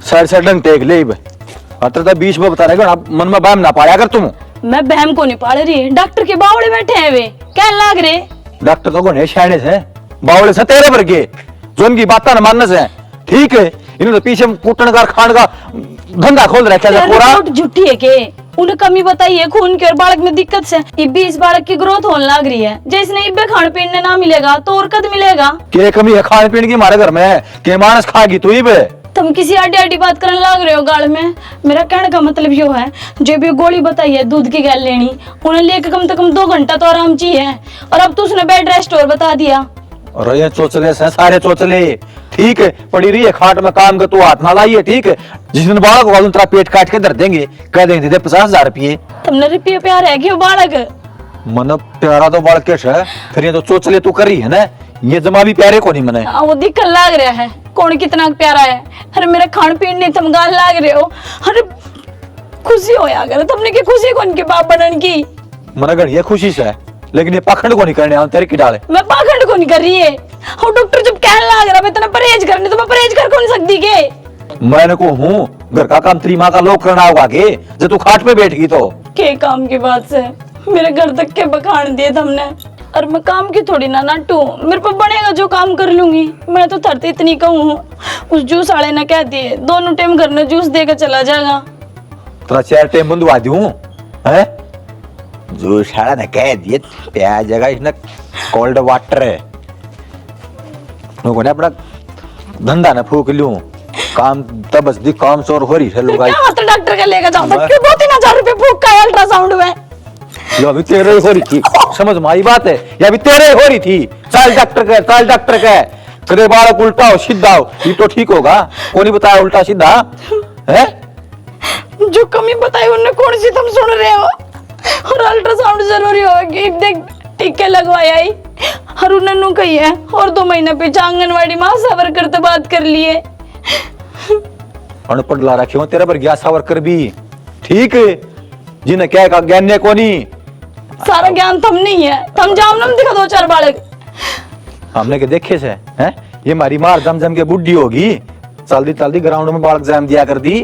Sir डंग take ले अतर तो बीच में बता रहे मन में बहम ना पाया कर तुम। मैं बहम को नहीं पाल रही, डॉक्टर के बावड़े बैठे हैं वे क्या लाग रहे। डॉक्टर तो कौन है शायद है बावड़े से तेरे पर के जो इनकी बात ना मानने से ठीक है। इन्होंने तो पीछे कुटन का खान का धंधा खोल रखा है पूरा। झूठी है के उन्हें कमी बताइए खून के और बालक में दिक्कत से इब्बी इस बालक की ग्रोथ होने लग रही है। जैसे इब्बे खाने पीने ना मिलेगा तो और कद मिलेगा। के कमी है खाने पीने की हमारे घर में के मानस खाएगी तू इबे। तुम किसी आडी आडी बात करने लग रहे हो गाल में। मेरा कहने का मतलब यो है जो भी गोली बताई है दूध की गैल लेनी उन्हें लेकर कम से कम 2 घंटा तो आराम चाहिए और अब तो उसने बेड रेस्ट और बता दिया। और ये चोचले से सारे चोचले ठीक है पड़ी रही है खाट में काम का तू हाथ ना लाइए ठीक है। जिस दिन बालक होगा तेरा पेट काट के धर देंगे कह देंगे दे 50,000 रुपये। तुमने रुपये प्यार है क्यों बालक मन प्यारा तो बालक कैसे है फिर ये तो चोचले तू करी है ना ये जमा भी प्यारे को नहीं मने। वो दिक्कत लाग रहा है कौन कितना प्यारा है। अरे मेरा खान पीन नहीं तुम गाल लाग रहे हो। अरे खुशी हो या अगर तुमने की खुशी कौन के बाप बनन की मन अगर ये खुशी से लेकिन ये पाखंड को नहीं करने तेरे की डाले। मैं पाखंड को नहीं कर रही है और डॉक्टर जब कहने लग रहा मैं इतना परहेज करने तो मैं परहेज कर कौन सकती के। मैंने को हूँ घर का काम तेरी माँ का लोग करना होगा के जब तू खाट पे बैठ गई तो के काम की बात से मेरे घर तक के बखान दिए तुमने और मैं काम की थोड़ी ना नाटू मेरे पर बनेगा जो काम कर लूंगी। मैं तो थरती इतनी कहूँ उस जूस वाले ने कह दिए दोनों टाइम घर में जूस देकर चला जाएगा। तो 4 टाइम बंधवा दूं है जूस वाला ने कह दिए प्याज जगह इसने कोल्ड वाटर है ने अपना धंधा न फूक लूं काम तब बस दी काम चोर हो रही है लोग क्या डॉक्टर के लेकर जाओ क्यों 2-3 हजार रुपए फूक का अल्ट्रासाउंड में लो अभी तेरे ही हो रही थी समझ में आई बात है या अभी तेरे ही हो रही थी। चाल डॉक्टर का करे बालक उल्टा हो सीधा हो ये तो ठीक होगा कौन ही बताया उल्टा सीधा है। जो कमी बताई उन्होंने कौन सी तुम सुन रहे हो और अल्ट्रासाउंड जरूरी होगी देख टीके लगवाया ही और उन्होंने कही है और 2 महीने पीछे आंगनवाड़ी में आशा वर्कर से बात कर लिए। अनपढ़ ला रखे हो तेरे पर गया आशा वर्कर भी ठीक है जिन्हें क्या का ज्ञान ने कोनी सारा ज्ञान तुम नहीं है तुम जाओ ना दिखा 2-4 बालक हमने के देखे से हैं ये हमारी मार जम के बुढ़ी होगी चलती ग्राउंड में बालक जम दिया कर दी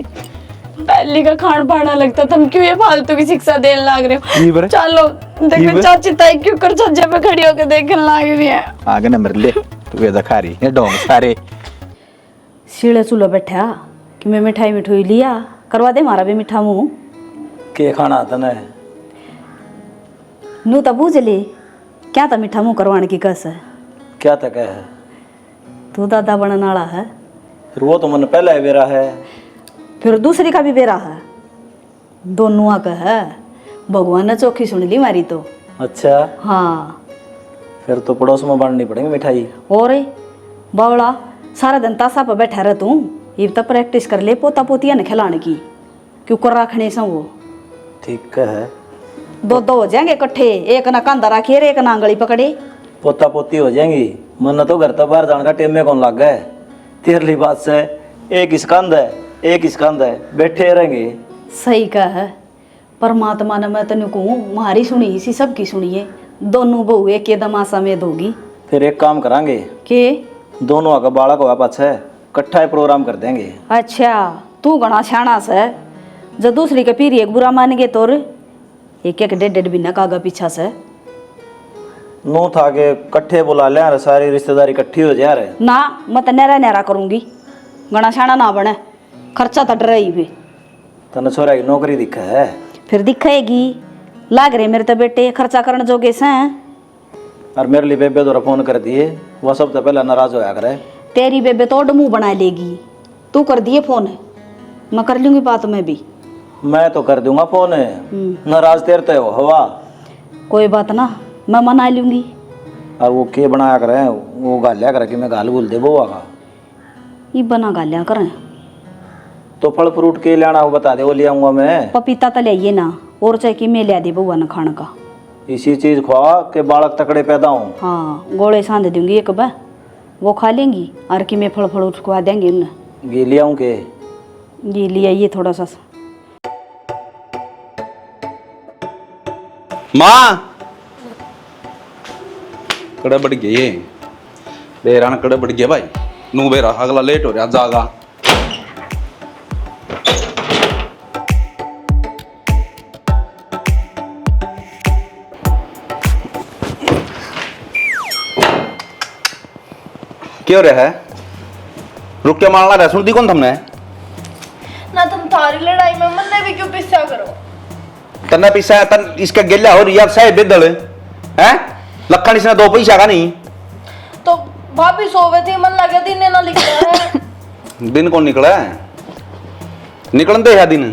पहले का खान पाना लगता तुम क्यों ये फालतू की शिक्षा देने लग रहे हो। चलो देखो चाची ताई क्यों कर छज्जे पे खड़ी होकर देखने लग रही है आगे नंबर ले तू ये दिखा रही है डोंग सारे सीढ़े चूल्हा बैठा कि मैं मिठाई मिठाई लिया करवा दे मारा भी मीठा मुंह के खाना आता ना नू तो बूझ ले क्या था मीठा मुंह करवाने की कस है क्या तक है तू दादा बनने वाला है फिर वो तो मन पहले बेरा है फिर दूसरी का भी बेरा है दोनों का है भगवान ने चौखी सुन ली मारी तो। अच्छा हाँ फिर तो पड़ोस में बांटनी पड़ेगी मिठाई और बावड़ा सारा दिन तासा पर बैठा रह तू ये तो प्रैक्टिस कर ले पोता पोतिया ने खिलाने की क्यों कर रखने से वो ठीक है 2 हो जाएंगे इकट्ठे एक ना कंधा रखिए एक ना आंगली पकड़े पोता पोती हो जाएंगी मन तो घर तो बाहर जाने का टेम में कौन लग गए तेरली बात से एक इसकंद है एक इसकंद है बैठे रहेंगे। सही कहा है परमात्मा ने मैं तेन कहूँ मारी सुनी इसी सबकी सुनिए दोनों बहू एक एकदम आशा में दोगी। फिर एक काम करांगे के दोनों आगे बालक हुआ पाछे इकट्ठा प्रोग्राम कर देंगे। अच्छा तू घना छाना से जब दूसरी के पीरी एक बुरा मानेंगे तो एक 1.5 बिना कागा पीछा से नू था के इकट्ठे बुला ले सारी रिश्तेदारी इकट्ठी हो जा रहे ना मैं तो नहरा करूंगी घना छाना ना बने खर्चा तो डर ही भी तने छोरा की नौकरी दिखा है फिर दिखेगी लाग रहे मेरे तो बेटे खर्चा करने जोगे से और मेरे लिए बेबे द्वारा फोन कर दिए वो सब तो पहले नाराज होया करे। तेरी बेबे तो मुंह बना लेगी तू कर दिए फोन मैं कर लूंगी बात मैं भी मैं तो कर दूंगा फोन नाराज तेरते हो हवा कोई बात ना मैं मना लूंगी। और वो के बनाया करे वो गालिया करे कि मैं गाल गुल दे बुआ का ये बना गालियाँ करें तो फल फ्रूट के लाना वो बता दे वो ले आऊंगा मैं पपीता तो लाइए ना और चाहे कि मैं लिया दे बउआ न खाने का इसी चीज खुआ के बालक तकड़े पैदा हों। हाँ गोले सांध दूंगी एक बार वो खा लेंगी और कि मैं फल फल खुआ देंगे उन्हें ये ले आऊं के ये ले आइए थोड़ा सा माँ कड़े बढ़ गए बेरा कड़े बढ़ गया भाई नू बेरा अगला लेट हो रहा जागा क्यों रहा है? रुक के मारना रहा, सुनती कौन थमने? ना तुम थारी लड़ाई में मन्ने भी क्यों पिस्सा करो? तन्ना पिसा है, तन इसका गिल्ला हो रिया साहे बेदल हैं? लखन इसने 2 पैसा का नहीं। तो भाभी सोवे थी, मन लगे दिन ना लिख रहा है। दिन कौन निकला है? निकलन दे है दिन।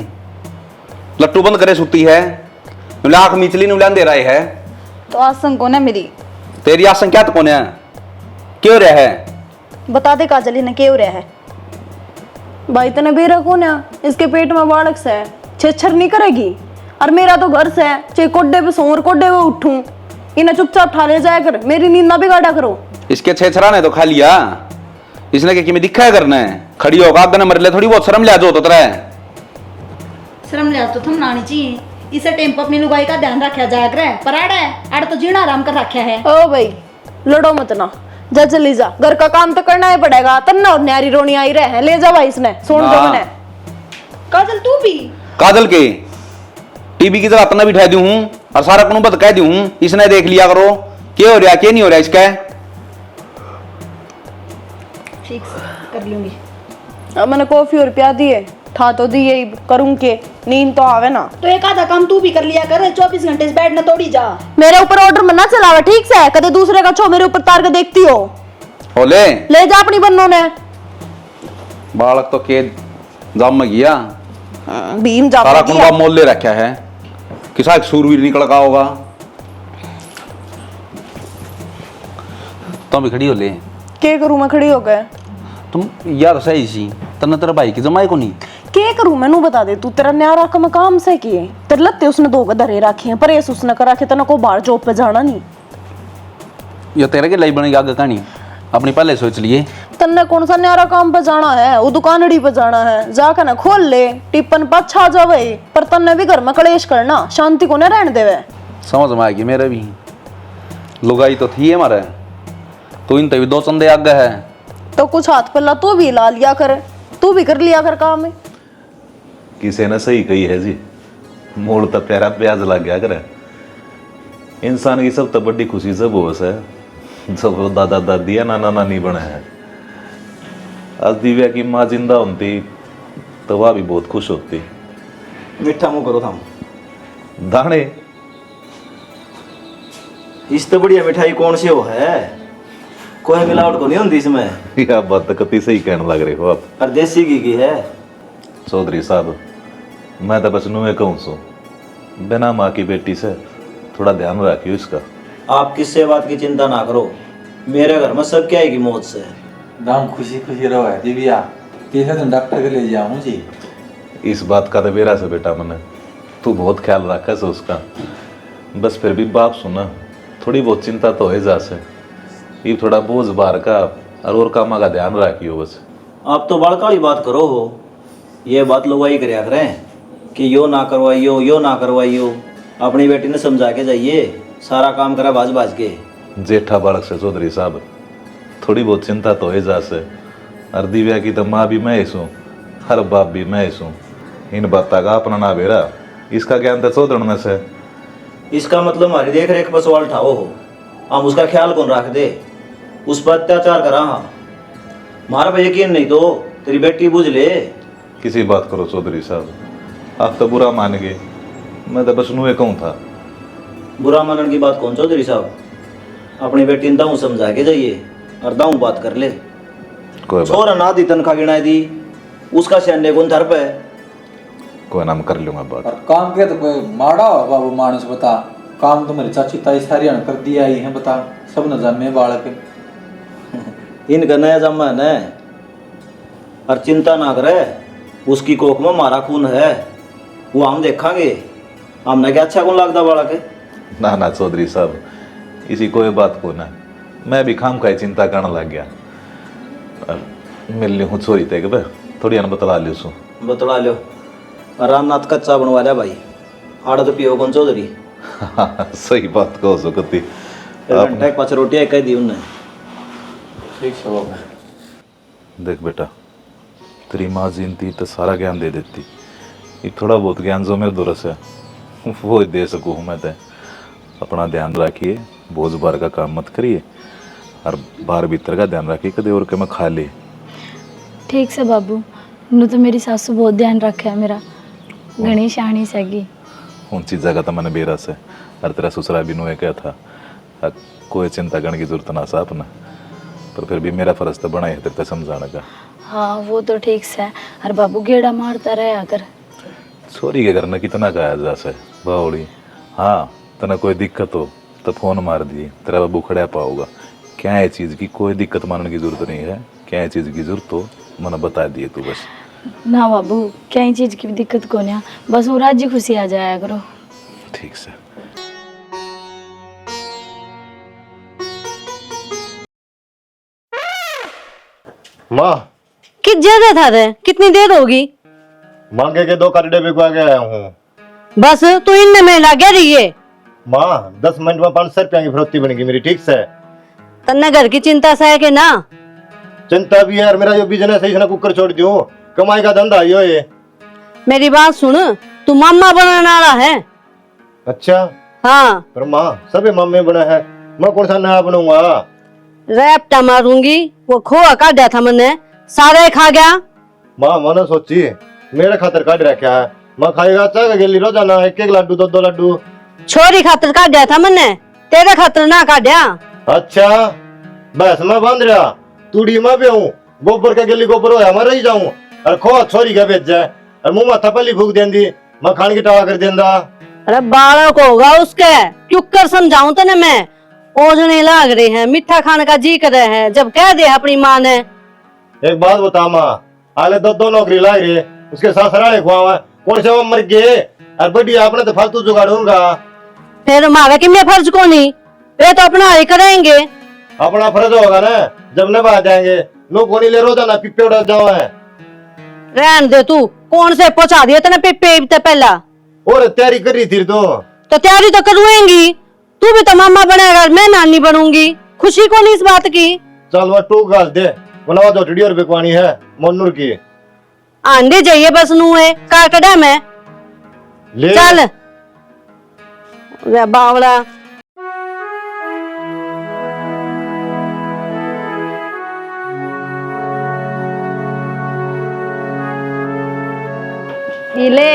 लट्टू बंद करे सुती है, लाख मिचली नुलान दे रहे है। तो आसन कौन है मेरी? तेरी आसन क्या तो कौन है? क्यों रहा है? बता दे काजली ने क्यों रहा है? भाई तने बेरा कौन है? इसके पेट में बालक से है, छेछर नहीं करेगी। और मेरा तो घर से है, चाहे कोड्डे पे सोर कोड्डे पे उठूं, इन्हें चुपचाप ठा ले जाया कर, मेरी नींद ना बिगाड़ा करो। इसके छेछरा ने तो खा लिया, इसने क्या में दिखा है करना है? खड़ी होगा आग मर ले, थोड़ी बहुत शर्म लिया जो तो तेरा है। शर्म लिया तो तुम नानी चाहिए, इसे टाइम पर अपनी लुगाई का ध्यान रखा जाया करे। पर आड़ तो जीना आराम कर रखा है। ओ भाई लड़ो मत ना, जा चली जा, घर का काम तो करना ही पड़ेगा। तन्ना और न्यारी रोनी आई रहे हैं, ले जा भाई इसने सोन हाँ। जो मने। काजल तू भी काजल के टीवी की तरह अपना बिठा दूं हूं और सारा कुनू बत कह दूं हूं, इसने देख लिया करो क्या हो रहा क्या नहीं हो रहा इसका। ठीक कर लूंगी। अब मैंने कॉफी और प्या दिए, ठा तो दिए ही करूं के, नींद तो आवे ना। तो एक आधा काम तू भी कर लिया कर, 24 घंटे से बैठ ना तोड़ी जा। मेरे ऊपर ऑर्डर मना चलावे ठीक से, कदे दूसरे का छो मेरे ऊपर तार के देखती हो। ओले ले जा अपनी बन्नों ने। बालक तो के जाम में गया, भीम जा सारा कुनबा मोल ले रखा है, किसा एक सूरवीर निकल का होगा। तुम भी खड़ी हो ले, के करूं मैं खड़ी हो गए? तुम यार सही सी तना तेरा भाई की जमाई को नहीं। के करूं मैनू बता दे तू, तेरा न्यारा का मैं काम से किए, तेरे लत्ते उसने 2 धरे रखे हैं, पर ऐस उसने करा के तना को बाहर जॉब पे जाना नहीं। ये तेरे के लाई बनेगी आगे कहानी, अपनी पहले सोच लिए। तन्ने कौन सा न्यारा काम पे जाना है? वो दुकानड़ी पे जाना है, जाकर ना खोल ले, टिप्पन पर छा जावे। पर तन्ने भी घर में कलेश करना, शांति को न रहने देवे। समझ में आएगी मेरे भी, लुगाई तो थी हमारे, तो इन तभी 2 चंदे आगे है। तो कुछ हाथ पल्ला तू भी ला लिया कर, तू भी कर लिया कर काम है। किसी ने सही कही है जी, मोड़ तो प्यारा प्याज लग गया करे। इंसान की सब तो बड़ी खुशी जब हो है जब वो दादा दादी या नाना नानी बने हैं। आज दिव्या की माँ जिंदा होती तो वह भी बहुत खुश होती। मीठा मुंह करो थम, दाने इस तो बढ़िया मिठाई कौन सी हो है? कोई मिलावट को नहीं होती इसमें, यह बात तो कति सही कहने लग रहे हो आप और देसी घी की है। चौधरी साहब, मैं तो बस नुए कहूँ सो, बिना माँ की बेटी से थोड़ा ध्यान रखियो इसका। आप किससे बात की चिंता ना करो, मेरे घर में सब क्या आएगी मौत से। दाम खुशी खुशी रहो है दिव्या, कैसे तुम डॉक्टर के ले जाऊँ जी? इस बात का तो बेरा से बेटा मैंने, तू बहुत ख्याल रखा है उसका। बस फिर भी बाप सुना, थोड़ी बहुत चिंता तो है जा से, ये थोड़ा बोझ बार का और कामा का ध्यान रखियो बस। आप तो बड़का ही बात करो हो, ये बात लोग वही कराया करें कि यो ना करवाइयो यो ना करवाइयो। अपनी बेटी ने समझा के जाइए, सारा काम करा बाज बाज के। जेठा बालक से चौधरी साहब, थोड़ी बहुत चिंता तो है जा से, और दिव्या की तो माँ भी मैं ही सूँ, हर बाप भी मैं ही सूँ। इन बातों का अपना ना बेरा, इसका ज्ञान तो चौधरी में से। इसका मतलब हमारी देख रेख पर सवाल ठाओ हो, हम उसका ख्याल कौन रख दे, उस पर अत्याचार करा। हाँ हमारा पर यकीन नहीं तो तेरी बेटी बुझ ले। किसी बात करो चौधरी साहब, आप तो बुरा मान गए, मैं तो बस नुए कहूँ था। बुरा मानने की बात कौन चौधरी साहब, अपनी बेटी ने दाऊ समझा के जाइए और दाऊ बात कर ले। कोई बात छोरा ना दी तनख्वाह गिनाई दी, उसका सैन्य कौन थर पे। कोई नाम कर लूँगा बात। और काम के तो कोई माड़ा हो बाबू मानुस, बता काम तो मेरी चाची ताई सारी अन कर दिया ही है, बता सब न जमे बालक। इनका नया जमान है, और चिंता ना करे, उसकी कोख में मारा खून है, वो हम देखांगे। हमने क्या अच्छा कौन लगता बाड़ा के। ना ना चौधरी साहब, इसी कोई बात को ना, मैं भी खाम खाई चिंता करने लग गया। मिल ली हूँ छोरी थे कि थोड़ी अन बतला ली सू। बतला लो, रामनाथ कच्चा बनवा लिया भाई, आड़ा तो पियो कौन चौधरी। सही बात कहो सो कति। घंटा एक 5 रोटियां कह दी उनने। ठीक है बाबू। देख बेटा, तेरी माँ जीनती तो सारा ज्ञान दे देती। ये थोड़ा बहुत ज्ञान जो मेरे दुरस है वो दे सकूँ मैं तो। अपना ध्यान रखिए, बोझ बार का काम मत करिए, और बाहर भीतर का ध्यान रखिए, कदे और के मैं खा ले। ठीक से बाबू, नु तो मेरी सासू बहुत ध्यान रखे है मेरा, घनी शानी सगी। उन चीज़ा का तो मैंने बेरस है, और तेरा ससुरा भी नुए क्या था। कोई चिंता करने की जरूरत ना सा अपना, पर फिर भी मेरा फर्ज तो बना है तेरे समझाने का। हाँ वो तो ठीक से, और बाबू गेड़ा मारता रहे अगर। छोरी के घर में कितना कहा जा से बावड़ी। हाँ तना कोई दिक्कत हो तो फोन मार दिए, तेरा बाबू खड़ा पाओगा। क्या है चीज़ की कोई दिक्कत मानने की जरूरत नहीं है, क्या है चीज़ की जरूरत हो मैंने बता दिए तू बस। ना बाबू कहीं चीज की भी दिक्कत को नहीं, बस वो राजी खुशी आ जाया करो। ठीक से। माँ कि ज्यादा था रे, कितनी देर होगी? मांगे के 2 करडे बिकवा के आया हूँ। बस तू इनमें में लगे रही है। माँ 10 मिनट में 500 रुपया की फरोख्ती बनेगी मेरी, ठीक से। तन्ने घर की चिंता से है कि ना? चिंता भी है, और मेरा जो बिजनेस है इसने कुकर छोड़ दियो, कमाई का धंधा यो ये। मेरी बात सुन, तू मामा बनने वाला है। अच्छा हाँ पर माँ सभी मामे बना है, मैं कौन सा नया बनूंगा? रैप्टा मारूंगी, वो खोआ काटा था मैंने, सारे खा गया। माँ मैंने सोची मेरे खातर काट रखा है, मैं खाएगा चाह गेली रोजाना 1-1 लड्डू 2-2 लड्डू। छोरी खातर काटा था मैंने, तेरे खातर ना काटा। अच्छा बस मैं बांध रहा, तूड़ी मैं भी हूँ, गोबर का गेली गोबर होया मैं रही जाऊँ, और खोआ छोरी का बेच जाए, और मुंह माथा पली फूक देंदी, मैं खाने की टावा कर देंदा। अरे बालक होगा उसके, क्यों कर समझाऊं तने मैं? ओजने लाग रहे हैं, मीठा खाने का जी कर रहे हैं, जब कह दे अपनी माँ ने। एक बात बता माँ, आले 2 नौकरी लाई रे, उसके ससुराले खुआवा, कौन से वो मर गए, और बड़ी आपने तो फालतू जुगाड़ूंगा। फिर मावे कि मैं फर्ज को नहीं, वे तो अपना ही करेंगे। अपना फर्ज होगा ना, जब नभा जाएंगे, नो कोनी ले रोजाना पिप्पे उड़ा जाओ है। रहन दे तू, कौन से पहुंचा दिया तने पे पहला? और तैयारी कर रही थी तो तैयारी तो करूंगी, तू भी तो मामा बनेगा, मैं नानी बनूंगी। खुशी को नहीं इस बात की? चल वो टू गाल दे, बनावा जो टीडी और बिकवानी है मोनूर की। आंधे जाइए बस नुए काकड़ा में ले चल वे बावड़ा। ये ले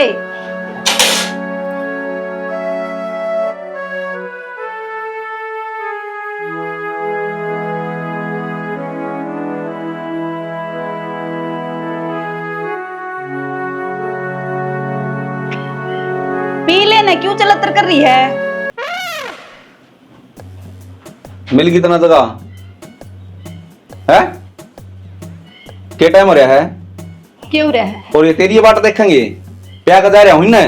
पी लेना, क्यों चलतर कर रही है? मिल कितना जगह है? क्या टाइम हो रहा है? क्यों रहा है? और ये तेरी बात देखेंगे क्या कर जा रहा हूं ना?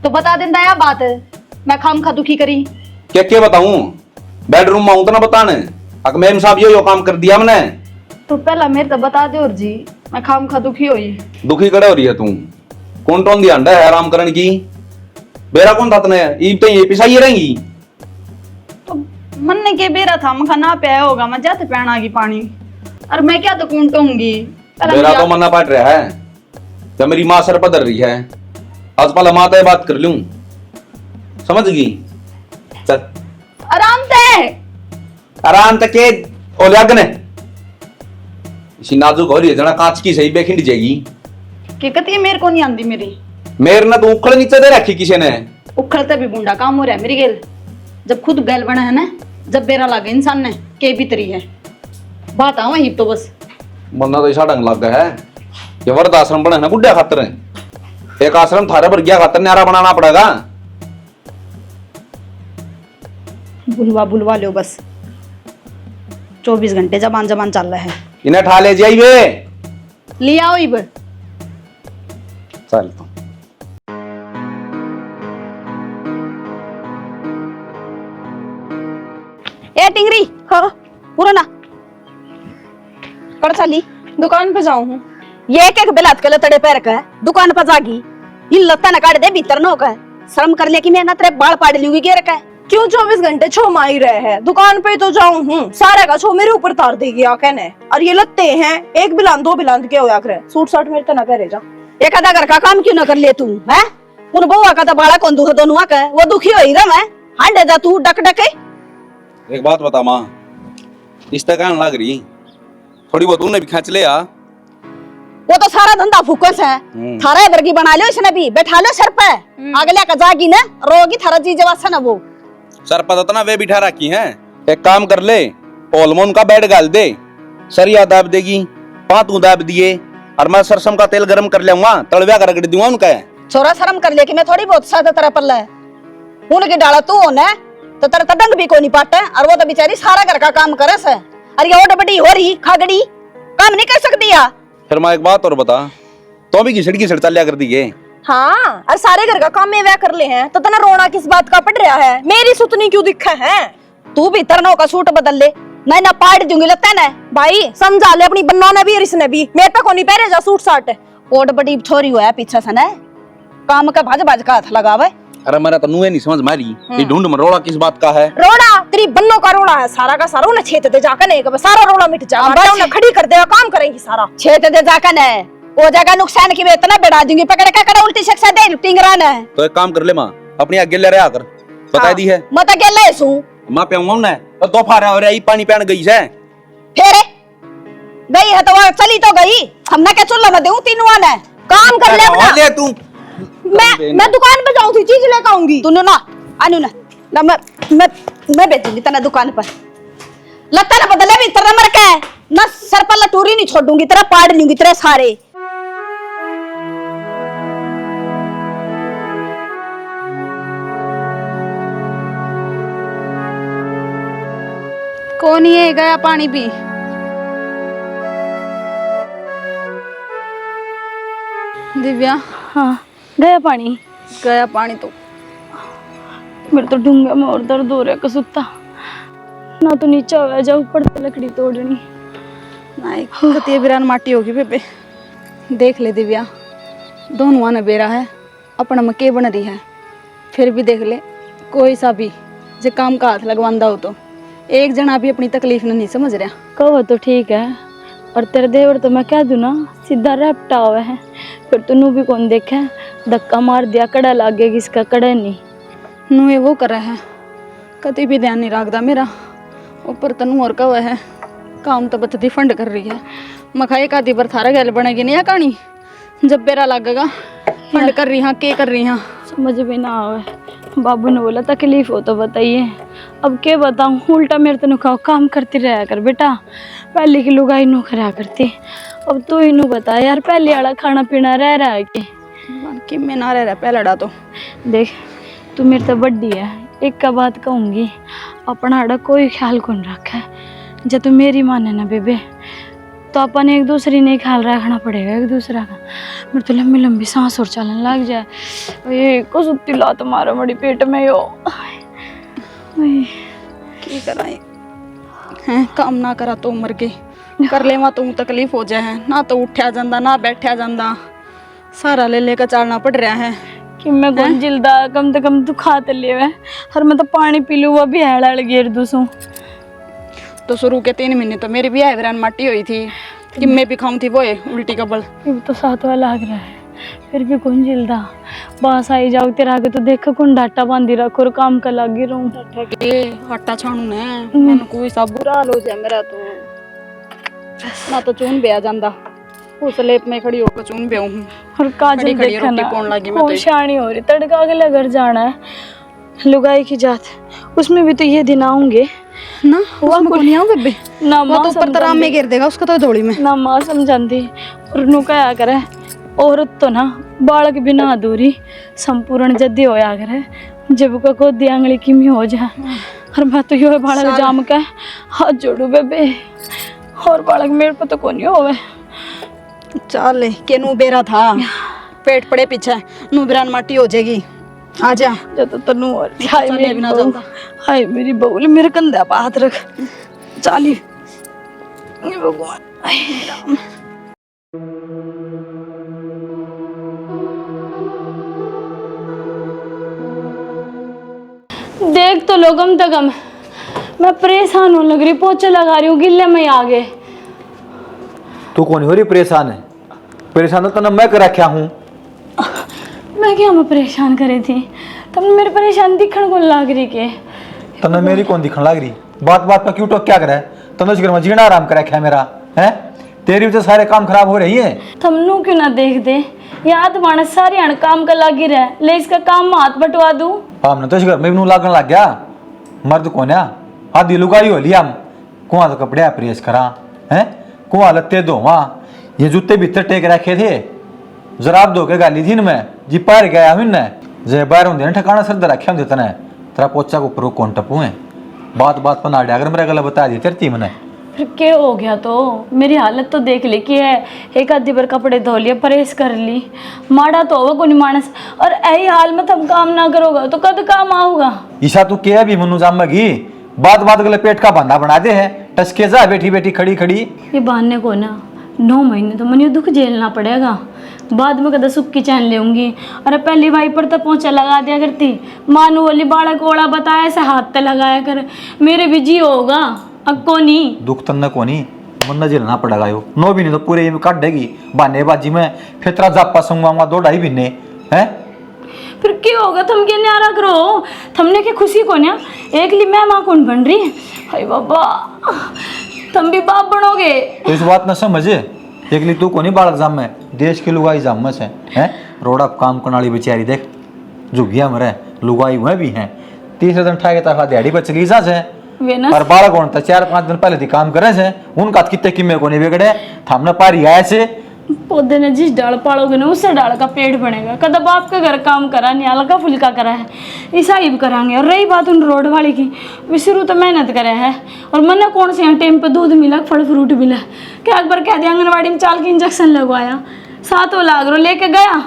तो बता देता है बात, मैं खाम खा दुखी करी। क्या क्या बताऊं? बेडरूम में हूं तो ना बताने, अकमेम साहब यो काम कर दिया मैंने। तो पहला मेरे तो बता दे और जी, मैं खाम खा दुखी हुई। दुखी कड़े हो रही है तू? कौन टोन दिया अंडा है आराम करने की? बेरा कौन था तने? ईब तो ये पिसाई रहेंगी। तो मन ने के बेरा था, मैं ना पे होगा, मैं जाते पैण आगी पानी, और मैं क्या तो कूंटूंगी। बेरा तो मन्ना पाट रहा है, जब मेरी माँ सर पदर रही है, आज पहले माँ तो बात कर लूं, समझ गई? चल आराम तक के ओल्याग ने इसी नाजुक हो रही है जना कांच की सही बेखिंड जाएगी। कि कती मेरे को नहीं आंदी मेरी। मेरे ना तो उखड़ नीचे दे रखी किसी ने। उखड़ते भी बुंडा काम हो रहा है मेरी गेल, जब खुद गैल बना है ना, जब बेरा लागे इंसान ने के भी तरी है बात आवा ही तो बस। मरना तो ऐसा ढंग लग गया है, ये वर्द आश्रम बने ना बुढ़िया खातर है, एक आश्रम थारे पर गया खातर न्यारा बनाना पड़ेगा। बुलवा लो बस, 24 घंटे जबान चल रहा है। इन्हें ठा ले जाइए, ले आओ इब। चल तो ए टिंगरी, हाँ पूरा ना कर चली दुकान पे जाऊं हूँ। ये एक बिलात के लतड़े पैर का है, दुकान पर जागी इन लत्ता न काट दे भीतर न होगा। शर्म कर ले कि मैं ना तेरे बाल पाड़ लूंगी, गे रखा है क्यों 24 घंटे छो मा ही रहे हैं? दुकान पे तो जाऊं हूँ, सारा का छो मेरे ऊपर तार देगी आके ने। और ये लगते हैं एक बिलान दो बिलान के होया करे, सूट साट मेरे तो ना पहरे जा। एक आधा घर का काम क्यों ना कर ले तू? है उन बउआ का तो बाड़ा कौन दुख दोनों का वो दुखी हो ही रहा मैं हांडे जा तू डक डके। एक बात बता माँ, रिश्ता कहने लग रही, थोड़ी बहुत उन्हें भी खींच ले आ। वो तो सारा धंधा फूकस है। थारा इधर की बना लो इसने भी, बैठा लो सर पे, अगले का जागी ना रोगी थारा जी जवाब से ना वो सर पता तो ना वे बिठा रखी हैं। एक काम कर ले, ओलमोन का बेड गाल दे, सरिया दाब देगी, पातू दाब दिए, और मैं सरसों का तेल गरम कर लूंगा, तड़विया कर रगड़ दूंगा उनका। छोरा शर्म कर ले कि मैं थोड़ी बहुत सादा तरह पर ले उनकी डाला तू होना तो तेरा तडंग भी को नहीं पाटे, और वो तो बेचारी सारा घर का काम करे से। अरे ये बड़ी हो रही खागड़ी काम नहीं कर सकती या? फिर मैं एक बात और बता, तो भी घिसड़ चलिया कर दी है। हाँ, और सारे घर का काम में वह कर ले हैं, तो तना रोना किस बात का पड़ रहा है? मेरी सुतनी क्यों दिखा है? तू भी तरनों का सूट बदल ले, मैं ना पाड़ दूंगी लगता है ना। भाई समझा ले अपनी बन्ना ने भी और इसने भी, मेरे पे को नहीं पहरे जा सूट साट। ओट बड़ी छोरी हुआ है पीछे से ना, काम का भाज भाज का हाथ लगावे। अरे मेरा तो नुए नहीं समझ मारी, ये ढूंढ मरोड़ा किस बात का है? रोड़ा तेरी बन्नों का रोड़ा है सारा का सारा, उन्हें छेत दे जाकर नहीं कब सारा रोड़ा मिट जाएगा, उन्हें खड़ी कर देगा, काम करेंगी सारा। छेत दे जाकर ने वो जगह नुकसान की इतना बढ़ा दूंगी, पकड़ के कड़ा उल्टी शिक्षा दे टिंगराना है। तो एक काम कर ले माँ, अपनी आगे ले रहा कर बता दी है। मैं तो गेले सू माँ प्याऊंगा ना तो दो फारा हो रहा है, पानी पीने गई है। फेरे गई है तो वो चली तो गई, हमने क्या चुल्ला में देऊं तीनों आने काम कर ले अपना। ले तू मैं दुकान पे जाऊंगी, चीज लेकर आऊंगी। तूने ना अनु ना मैं भेजूंगी तना दुकान पर, लगता ना बदले भी तेरा मर के ना सर पर लटूरी नहीं छोड़ूंगी, तेरा पाड़ लूंगी तेरे सारे। कौन ये गया पानी पी? दिव्या हाँ गया पानी। गया पानी तो मेरे तो ढूंगा में और दर्द हो रहा है कसुत्ता, ना तो नीचे हो जा ऊपर तो लकड़ी तोड़नी। नहीं कतिया बिरान माटी होगी बेबे। देख ले दिव्या, दोनों ने बेरा है, अपना में के बन रही है, फिर भी देख ले कोई सा भी जे काम का हाथ लगवांदा हो तो एक जना भी अपनी तकलीफ ने नहीं समझ रहा। कहो तो ठीक है, और तेरे देवर तो मैं कह दूं ना सीधा रैपटा हुआ है, फिर तू भी कौन देखे, धक्का मार दिया कड़ा लाग गया किसका कड़ा नहीं। नू वो कर रहा है, कति भी ध्यान नहीं रखता मेरा, ऊपर तनू और कवा है, काम तो बचती फंड कर रही है। मखा एक आधी बार थारा गैल बनेगी नहीं कहानी, जब बेरा लगेगा फंड कर रही हाँ के कर रही हाँ समझ में ना आवे। बाबू ने बोला तकलीफ हो तो बताइए, अब क्या बताऊँ, उल्टा मेरे तो नुकाओ काम करती रहा कर बेटा, पहले की लुगाई नु करा करती, अब तू ही नु बता यार, पहले वाला खाना पीना रह रहा है कि मैं ना रह रहा पहला तो। देख तू मेरे तो बड्डी है, एक का बात कहूँगी, अपना आड़ा कोई ख्याल कौन रखा है, जब तू मेरी माने ना बेबे तो अपन एक दूसरी नहीं ख्याल रखना पड़ेगा एक दूसरा का। मेरे तो लंबी लंबी सांस और चलने लग जाए, ये को सुत्ती ला तुम्हारा बड़ी पेट में यो की कराए हैं, काम ना करा तो मर गए, कर ले वहाँ तो तकलीफ हो जाए, ना तो उठा जाता ना बैठा जाता, सारा ले लेकर चलना पड़ रहा है। कि मैं कौन जिल्दा कम से कम तू खा तो ले हर मैं तो पानी पी लूँ, वो भी हेड़ गेर दूसू। तो शुरू के 3 महीने तो मेरी भी आयवरान माटी हुई थी कि मैं भी खाऊं थी वो है उल्टी कबल। ये तो सातवा लाग रहा है, फिर भी कौन जिल्दा बास आई जाओ तेरा आगे तो देखो कौन डाटा बांधी रखो और काम का लागी रहूं। आटा छानू ने मन कोई सा बुरा हाल हो जाए मेरा तो, ना तो चून बे आ जांदा, उस लेप में खड़ी होकर चून बे हूं और काजल देखा ना वो शानी हो रही, तड़का अगले घर जाना है, लुगाई की जात उसमें भी तो ये दिन आऊंगे ना, उसमें को नहीं आऊं बेबे ना, वो तो ऊपर तराम में गिर देगा उसका तो दौड़ी में ना माँ समझाती और नु क्या करे, औरत तो ना बालक बिना अधूरी संपूर्ण जद्दी होया करे, जब का को दियांगली किमी हो जाए, और मैं तो यो बालक जाम के हाथ जोड़ू बेबे, और बालक मेरे पे तो कोनी होवे। चल के नू बेरा था, पेट पड़े पीछे नू बिरान माटी हो जाएगी, आजा जब तो नू और हाय मेरी बहू, हाय मेरी बहू मेरे कंधे पे हाथ रख चाली भगवान। देख तो लो कम से कम। मैं परेशान होने लग रही, पोछा लगा रही हूँ, गिल्ले में ही आ गए। तू कौन हो रही परेशान है? परेशान तो ना मैं कर रखा हूँ। मैं क्या मैं परेशान करे थी? तुमने मेरे परेशान दिखण को लाग रही के? तने मेरी कौन दिखने लग रही? बात बात पर क्यों टोक क्या करे? तने घर में जीना आराम कर रखा है मेरा, है? तेरी वजह से सारे काम खराब हो रही है। तुमनू क्यों ना देख दे? याद मानस सारे अण काम का लागी रहे, ले इसका काम में हाथ बटवा दूं। हमने तो इस घर में भी लागन लग गया। मर्द कौन है? आधी लुगाई हो लिया हम। कुआं तो कपड़े प्रेस करा है, कुआं लत्ते धोवा, ये जूते भीतर टेक रखे थे, जराब धो के गाली थी मैं जी पार गया हमने जे बाहर होंगे ठिकाना सर रखे होंगे तने तेरा पोचा को ऊपर कौन टपू है। बात बात पर नाड़े अगर मेरा गला बता दी तेरी मैंने। फिर क्या हो गया? तो मेरी हालत तो देख ली कि है, एक आधी बार कपड़े धो लिए, प्रेस कर ली, माड़ा तो होगा कोई मानस। और यही हाल में तुम काम ना करोगा तो कद काम आओगा? ईशा तू क्या भी मनु जामगी? बात बात गले पेट का बंधा बना दे है, टसके जा बैठी बैठी खड़ी खड़ी। ये बहाने को ना 9 महीने तो मुझे दुख झेलना पड़ेगा, बाद में कदा सुख की चैन लेऊंगी। अरे पहली भाई पर तो पोंछा लगा दिया करती, मानू वाली बाड़ा कोड़ा बताया ऐसे हाथ पे लगाया कर, मेरे भी जी होगा। अब कोनी दुख तन्ना कोनी मन झेलना पड़ेगा यो। 9 महीने तो पूरे काट देगी बहानेबाजी में, फिर तेरा जापा संगवा 2 ढाई महीने है। फिर क्या होगा? तुम क्या न्यारा करो, तुमने क्या खुशी को ना एक ली मैं माँ कौन बन रही? हाय बाबा, तुम भी बाप बनोगे। तो इस बात न समझे, एक ली तू कोनी बालक जाम में, देश की लुगाई जाम में से है। रोड अब काम करने वाली बेचारी देख जुगिया मरे लुगाई हुए भी हैं। तीसरे दिन ठाके तक दिहाड़ी पर चली जा से और बालक कौन था 4-5 दिन पहले थी काम करे से उनका कितने किम्मे को नहीं बिगड़े थामने पारी आए से। पौधे ने जिस डाल पालोगे ना उससे डाल का पेड़ बनेगा। कदा बाप का घर काम करा नहीं, हल्का फुल्का करा है, ईसाई भी करांगे। और रही बात उन रोड वाली की, वे शुरू तो मेहनत करे है और मना कौन से यहाँ टाइम पे दूध मिला, फल फ्रूट मिला। क्या एक बार कह दिया आंगनबाड़ी में चाल के इंजेक्शन लगवाया, 7 लाख रो लेके गया।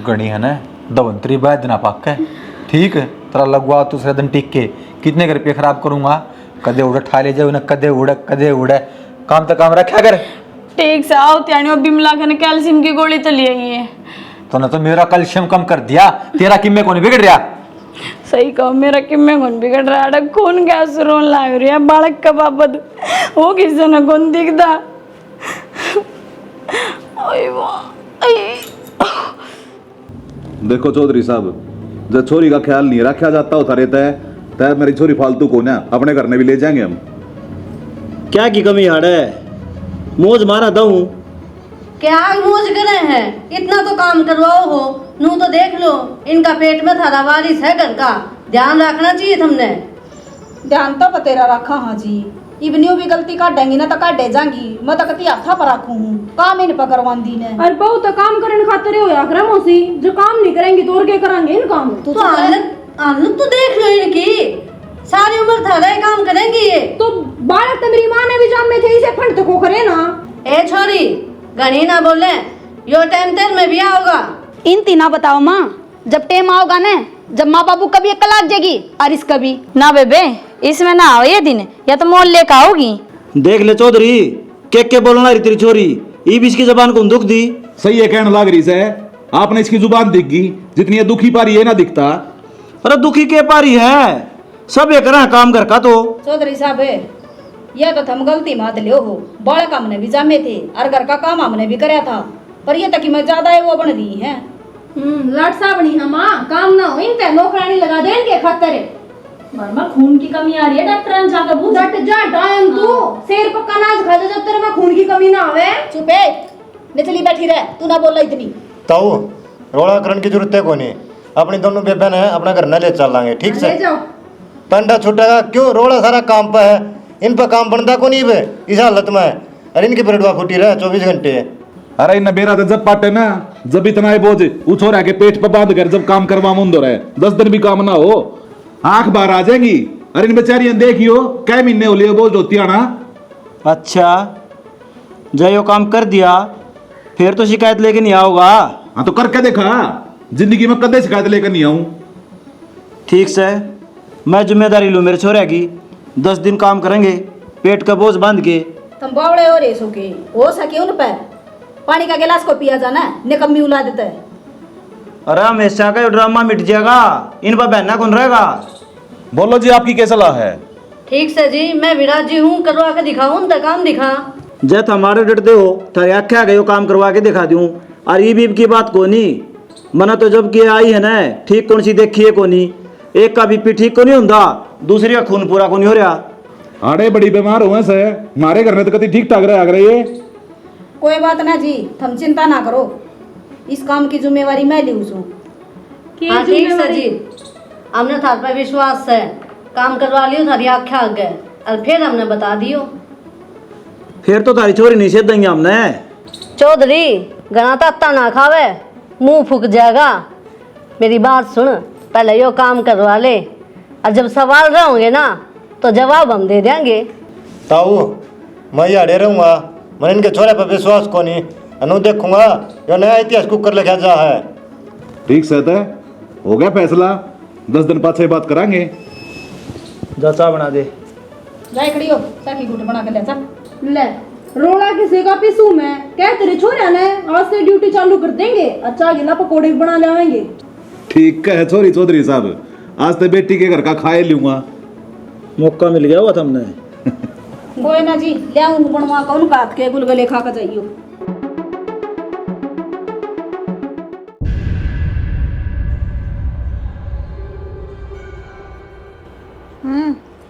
गणी है ना दवंतरी बैद दिन पाक है, ठीक है तेरा लगवा दूसरे दिन टिक के कितने रुपये खराब करूंगा। कदे उड़े ठा ले जाओ ना, कदे उड़े काम तो काम रखा कर। ठीक से आओ त्यानियों बिमला के कैल्शियम की गोली तो ले आई है। तो ना तो मेरा कैल्शियम कम कर दिया, तेरा किम्मे को नहीं बिगड़ रहा। सही कहो, मेरा किम्मे कौन बिगड़ रहा है? खून गैस रोन लाग रही है बालक का बाबत, वो किसी ने कौन दिखता। देखो चौधरी साहब, जब छोरी का ख्याल नहीं रखा जाता होता रहता है तय मेरी छोरी फालतू को ना अपने घर में भी ले जाएंगे हम। क्या की कमी हाड़ है? मौज मारा दऊं क्या मौज करे हैं? इतना तो काम करवाओ हो, नू तो देख लो इनका पेट में थारा वारिस है घर का, ध्यान रखना चाहिए तुमने। ध्यान तो बतेरा रखा हाँ जी, इवनियों भी गलती काटेंगी ना तो काटे जाएंगी। मैं तो कती हाथा पर रखू हूँ, काम इन पकड़वान दी ने। अरे बहु तो काम करने खातिर हो या करे मौसी, जो काम नहीं करेंगी तो और क्या करेंगे इन काम? तो हालत तो देख लो इनकी, सारी उम्र थारा ही काम करेंगी ये। तो बालक तो मेरी माँ ने भी जाम में थे, इसे फंड तो को करे ना। ए छोरी घनी ना बोले, यो टाइम तेर में भी आओगा। इन तीना बताओ माँ, जब टेम आओगा ना, जब माँ बाबू कभी एक लाग जाएगी और इस कभी ना बेबे, इसमें ना आओ ये दिन, या तो मोल लेकर आओगी। देख ले चौधरी, के बोलना रही तेरी छोरी, ये भी इसकी जबान को दुख दी। सही है कहने लाग रही से, आपने इसकी जुबान दिख गई, जितनी ये दुखी पारी है ना दिखता। अरे दुखी के पारी है, सब ये करा काम घर का। तो चौधरी साहब यह तो हम गलती मात लियो हो, बड़े काम ने भी जामे थे और घर का काम हमने भी कराया था, पर ये तक मैं ज्यादा है वो बन दी है। लट सा बनी हम काम ना हो इन ते नौकरानी लगा दे इनके खातिर। मरमा खून की कमी आ रही है, डॉक्टर जाकर पूछ। डट जा टाइम तू शेर पक्का अनाज खा जा जब तेरे में खून की कमी ना आवे। चुप है, निचली बैठी रह, तू ना बोला इतनी। ताऊ रोड़ा करने की जरूरत है कोनी, अपनी दोनों बेबन है अपना घर न ले चल लांगे, ठीक से? पंडा छुटेगा क्यों? रोड़ा सारा काम पे है, इन पर काम बनता को नहीं बे इस हालत में। अरे इनकी पेटवा फूटी रहे 24 घंटे। अरे इन बेरा तो जब पाटे ना, जब इतना है बोझ ऊ छोरा के पेट पर बांध कर जब काम करवा मुंदो रहे, 10 दिन भी काम ना हो आंख बाहर आ जाएंगी। अरे इन बेचारियां देखियो कै महीने हो लिए बोझ होती है ना। अच्छा जय काम कर दिया फिर तो शिकायत लेके नहीं आओगा? हाँ तो करके देखा, जिंदगी में कदे शिकायत लेकर नहीं आऊं। ठीक से मैं जिम्मेदारी लूँ मेरे छोरे की, 10 दिन काम करेंगे पेट का बोझ बांध के। तुम बावड़े हो रे सुके, हो सके उन पर पानी का गिलास को पिया जाना, निकम्मी उला देता है। अरे हमेशा का ड्रामा मिट जाएगा, इन पर बहना कौन रहेगा? बोलो जी, आपकी क्या सलाह है? ठीक से जी, मैं भी राजी हूँ, करवा के दिखाऊं तो काम दिखा। जब हमारे डरते हो थारे आख्या गए काम करवा के दिखा दूं। और ये बीब की बात को नहीं मना तो जब की आई है ना, ठीक कौन सी देखी है को नहीं, एक का बीपी ठीक को नहीं होता, दूसरी का खून पूरा को नहीं हो रहा। अरे बड़ी बीमार हुए से हमारे घर में तो कभी ठीक ठाक रहा ये। कोई बात ना जी, तुम चिंता ना करो, इस काम की जिम्मेवारी मैं लूँ छूं। हाँ ठीक से जी, हमने थार पर विश्वास है, काम करवा लियो थारी आख्या आगे और फिर हमने बता दियो। फिर तो तारी चोरी नहीं सेध देंगे हमने। चौधरी गना तत्ता ना खावे, मुंह फूक जाएगा। मेरी बात सुन, पहले यो काम करवा ले, और जब सवाल रहोगे ना तो जवाब हम दे देंगे। ताऊ मैं याडे रहूंगा, मैं इनके छोरे पर विश्वास को नहीं अनु देखूंगा यो नया इतिहास कुकर लिखा जा है। ठीक से है, हो गया फैसला, 10 दिन बाद से बात करांगे। जा चाय बना दे। जाए खड़ी हो, साकी गुट बना के ले चल। ले रोड़ा किसी का पिसू मैं कह तेरे छोरे ने आज से ड्यूटी चालू कर देंगे, अच्छा गिला पकोड़े भी बना लाएंगे। ठीक है छोरी चौधरी साहब, आज तो बेटी के घर का खाए लूंगा। मौका मिल गया हुआ था हमने। कोई ना जी, ले आऊं बनवा का उनका हाथ के गुलगुले खा के जाइयो।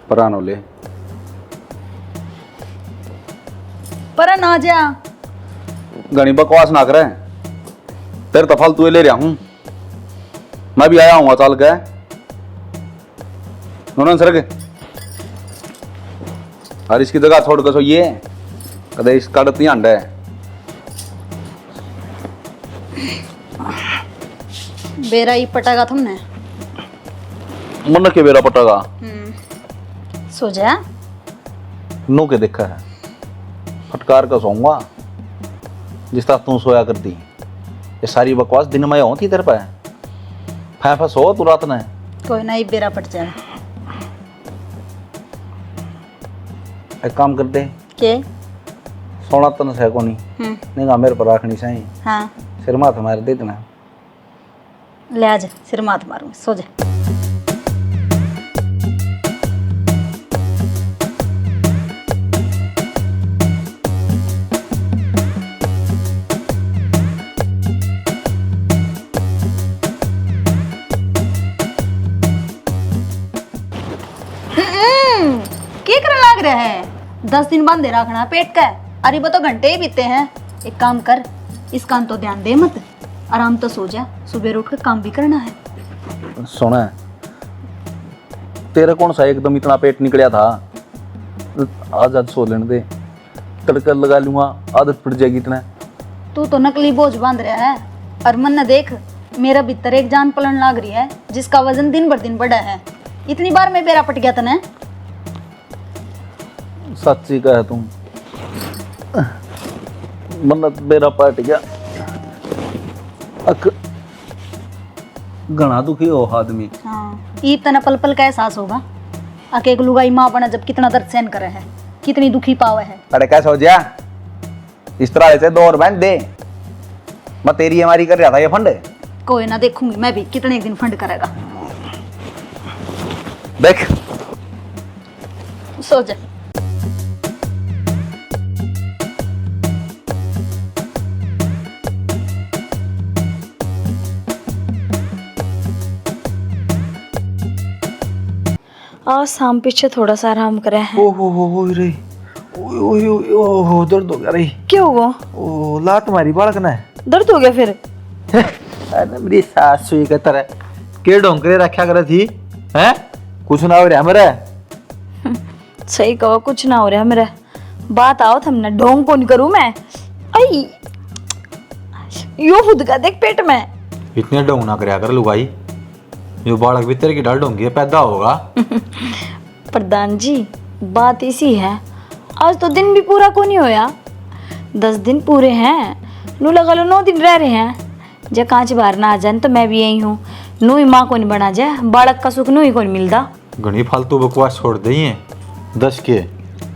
परानो ले पर ना जा घनी बकवास ना करे, तेरे तो फालतू ले रहा हूं, मैं भी आया हूँ चल के। नोनन सर के और इसकी जगह छोड़ के सो ये कदे इसका डती अंडा है। बेरा ही पटागा तुमने मन के बेरा पटागा सो जा नो के देखा है फटकार का सोऊंगा जिस तरह तू सोया कर दी। ये सारी बकवास दिन में होती तेरे पे, फैफा सो तू रात ने। कोई ना ही बेरा पट जाए। एक काम कर दे, के सोना तन से को नहीं गा मेरे पर रखनी सही। हाँ सिर माथ मार दे देना। ले आ जा, सिर माथ मारूं, सो जा। क्या करने लग रहा है? 10 दिन बंद रखना पेट का। अरे वो तो घंटे ही बीते हैं। एक काम कर, इस काम तो ध्यान दे मत, आराम तो सो जा, सुबह उठ कर काम भी करना है। सुना तेरे कौन सा एकदम इतना पेट निकलिया था, आज आज सो लेने दे, तड़का लगा लूंगा, आदत पड़ जाएगी इतना। तू तो नकली बोझ बांध रहा है, और मन न देख मेरा भीतर एक जान पलन लाग रही है जिसका वजन दिन बर दिन बढ़ा है। इतनी बार मैं बेरा पट गया तने। सच्ची कह तुम, मन्नत बेरा पट गया। अक घना दुखी हो आदमी। हाँ, ईब तना पल पल का एहसास होगा। अकेक लुगाई माँ बना जब कितना दर्द सहन करे है, कितनी दुखी पावे है। अरे कैसे हो जा, इस तरह से 2 और बैंड दे, मैं तेरी हमारी कर रहा था ये फंड। कोई ना, देखूंगी मैं भी कितने दिन फंड करेगा। देख सो जा। आज शाम पीछे थोड़ा सा आराम करे हैं। ओहो रे, ओहो दर्द हो गया रे। क्या हुआ? ओ लात मारी बालक ने। दर्द हो गया फिर? अरे मेरी सास सुई के तरह के ढोंकरे रखा कर थी हैं, कुछ ना हो रहा मेरा। सही कहो, कुछ ना हो रहा मेरा। बात आओ थमने, ढोंग कौन करूं मैं? आई यो खुद का देख पेट में। इतने ढोंग ना करया कर लुगाई, जो बालक भीतर की डाल ढोंगी पैदा होगा। प्रधान जी बात इसी है, आज तो दिन भी पूरा को नहीं होया, 10 दिन पूरे हैं, नू लगा लो 9 दिन रह रहे हैं। जब कांच बाहर ना आ जाए तो मैं भी यही हूँ, नू ही माँ को नहीं बना जाए, बालक का सुख नू ही को नहीं मिलता। घनी फालतू बकवास छोड़ दई है। 10 के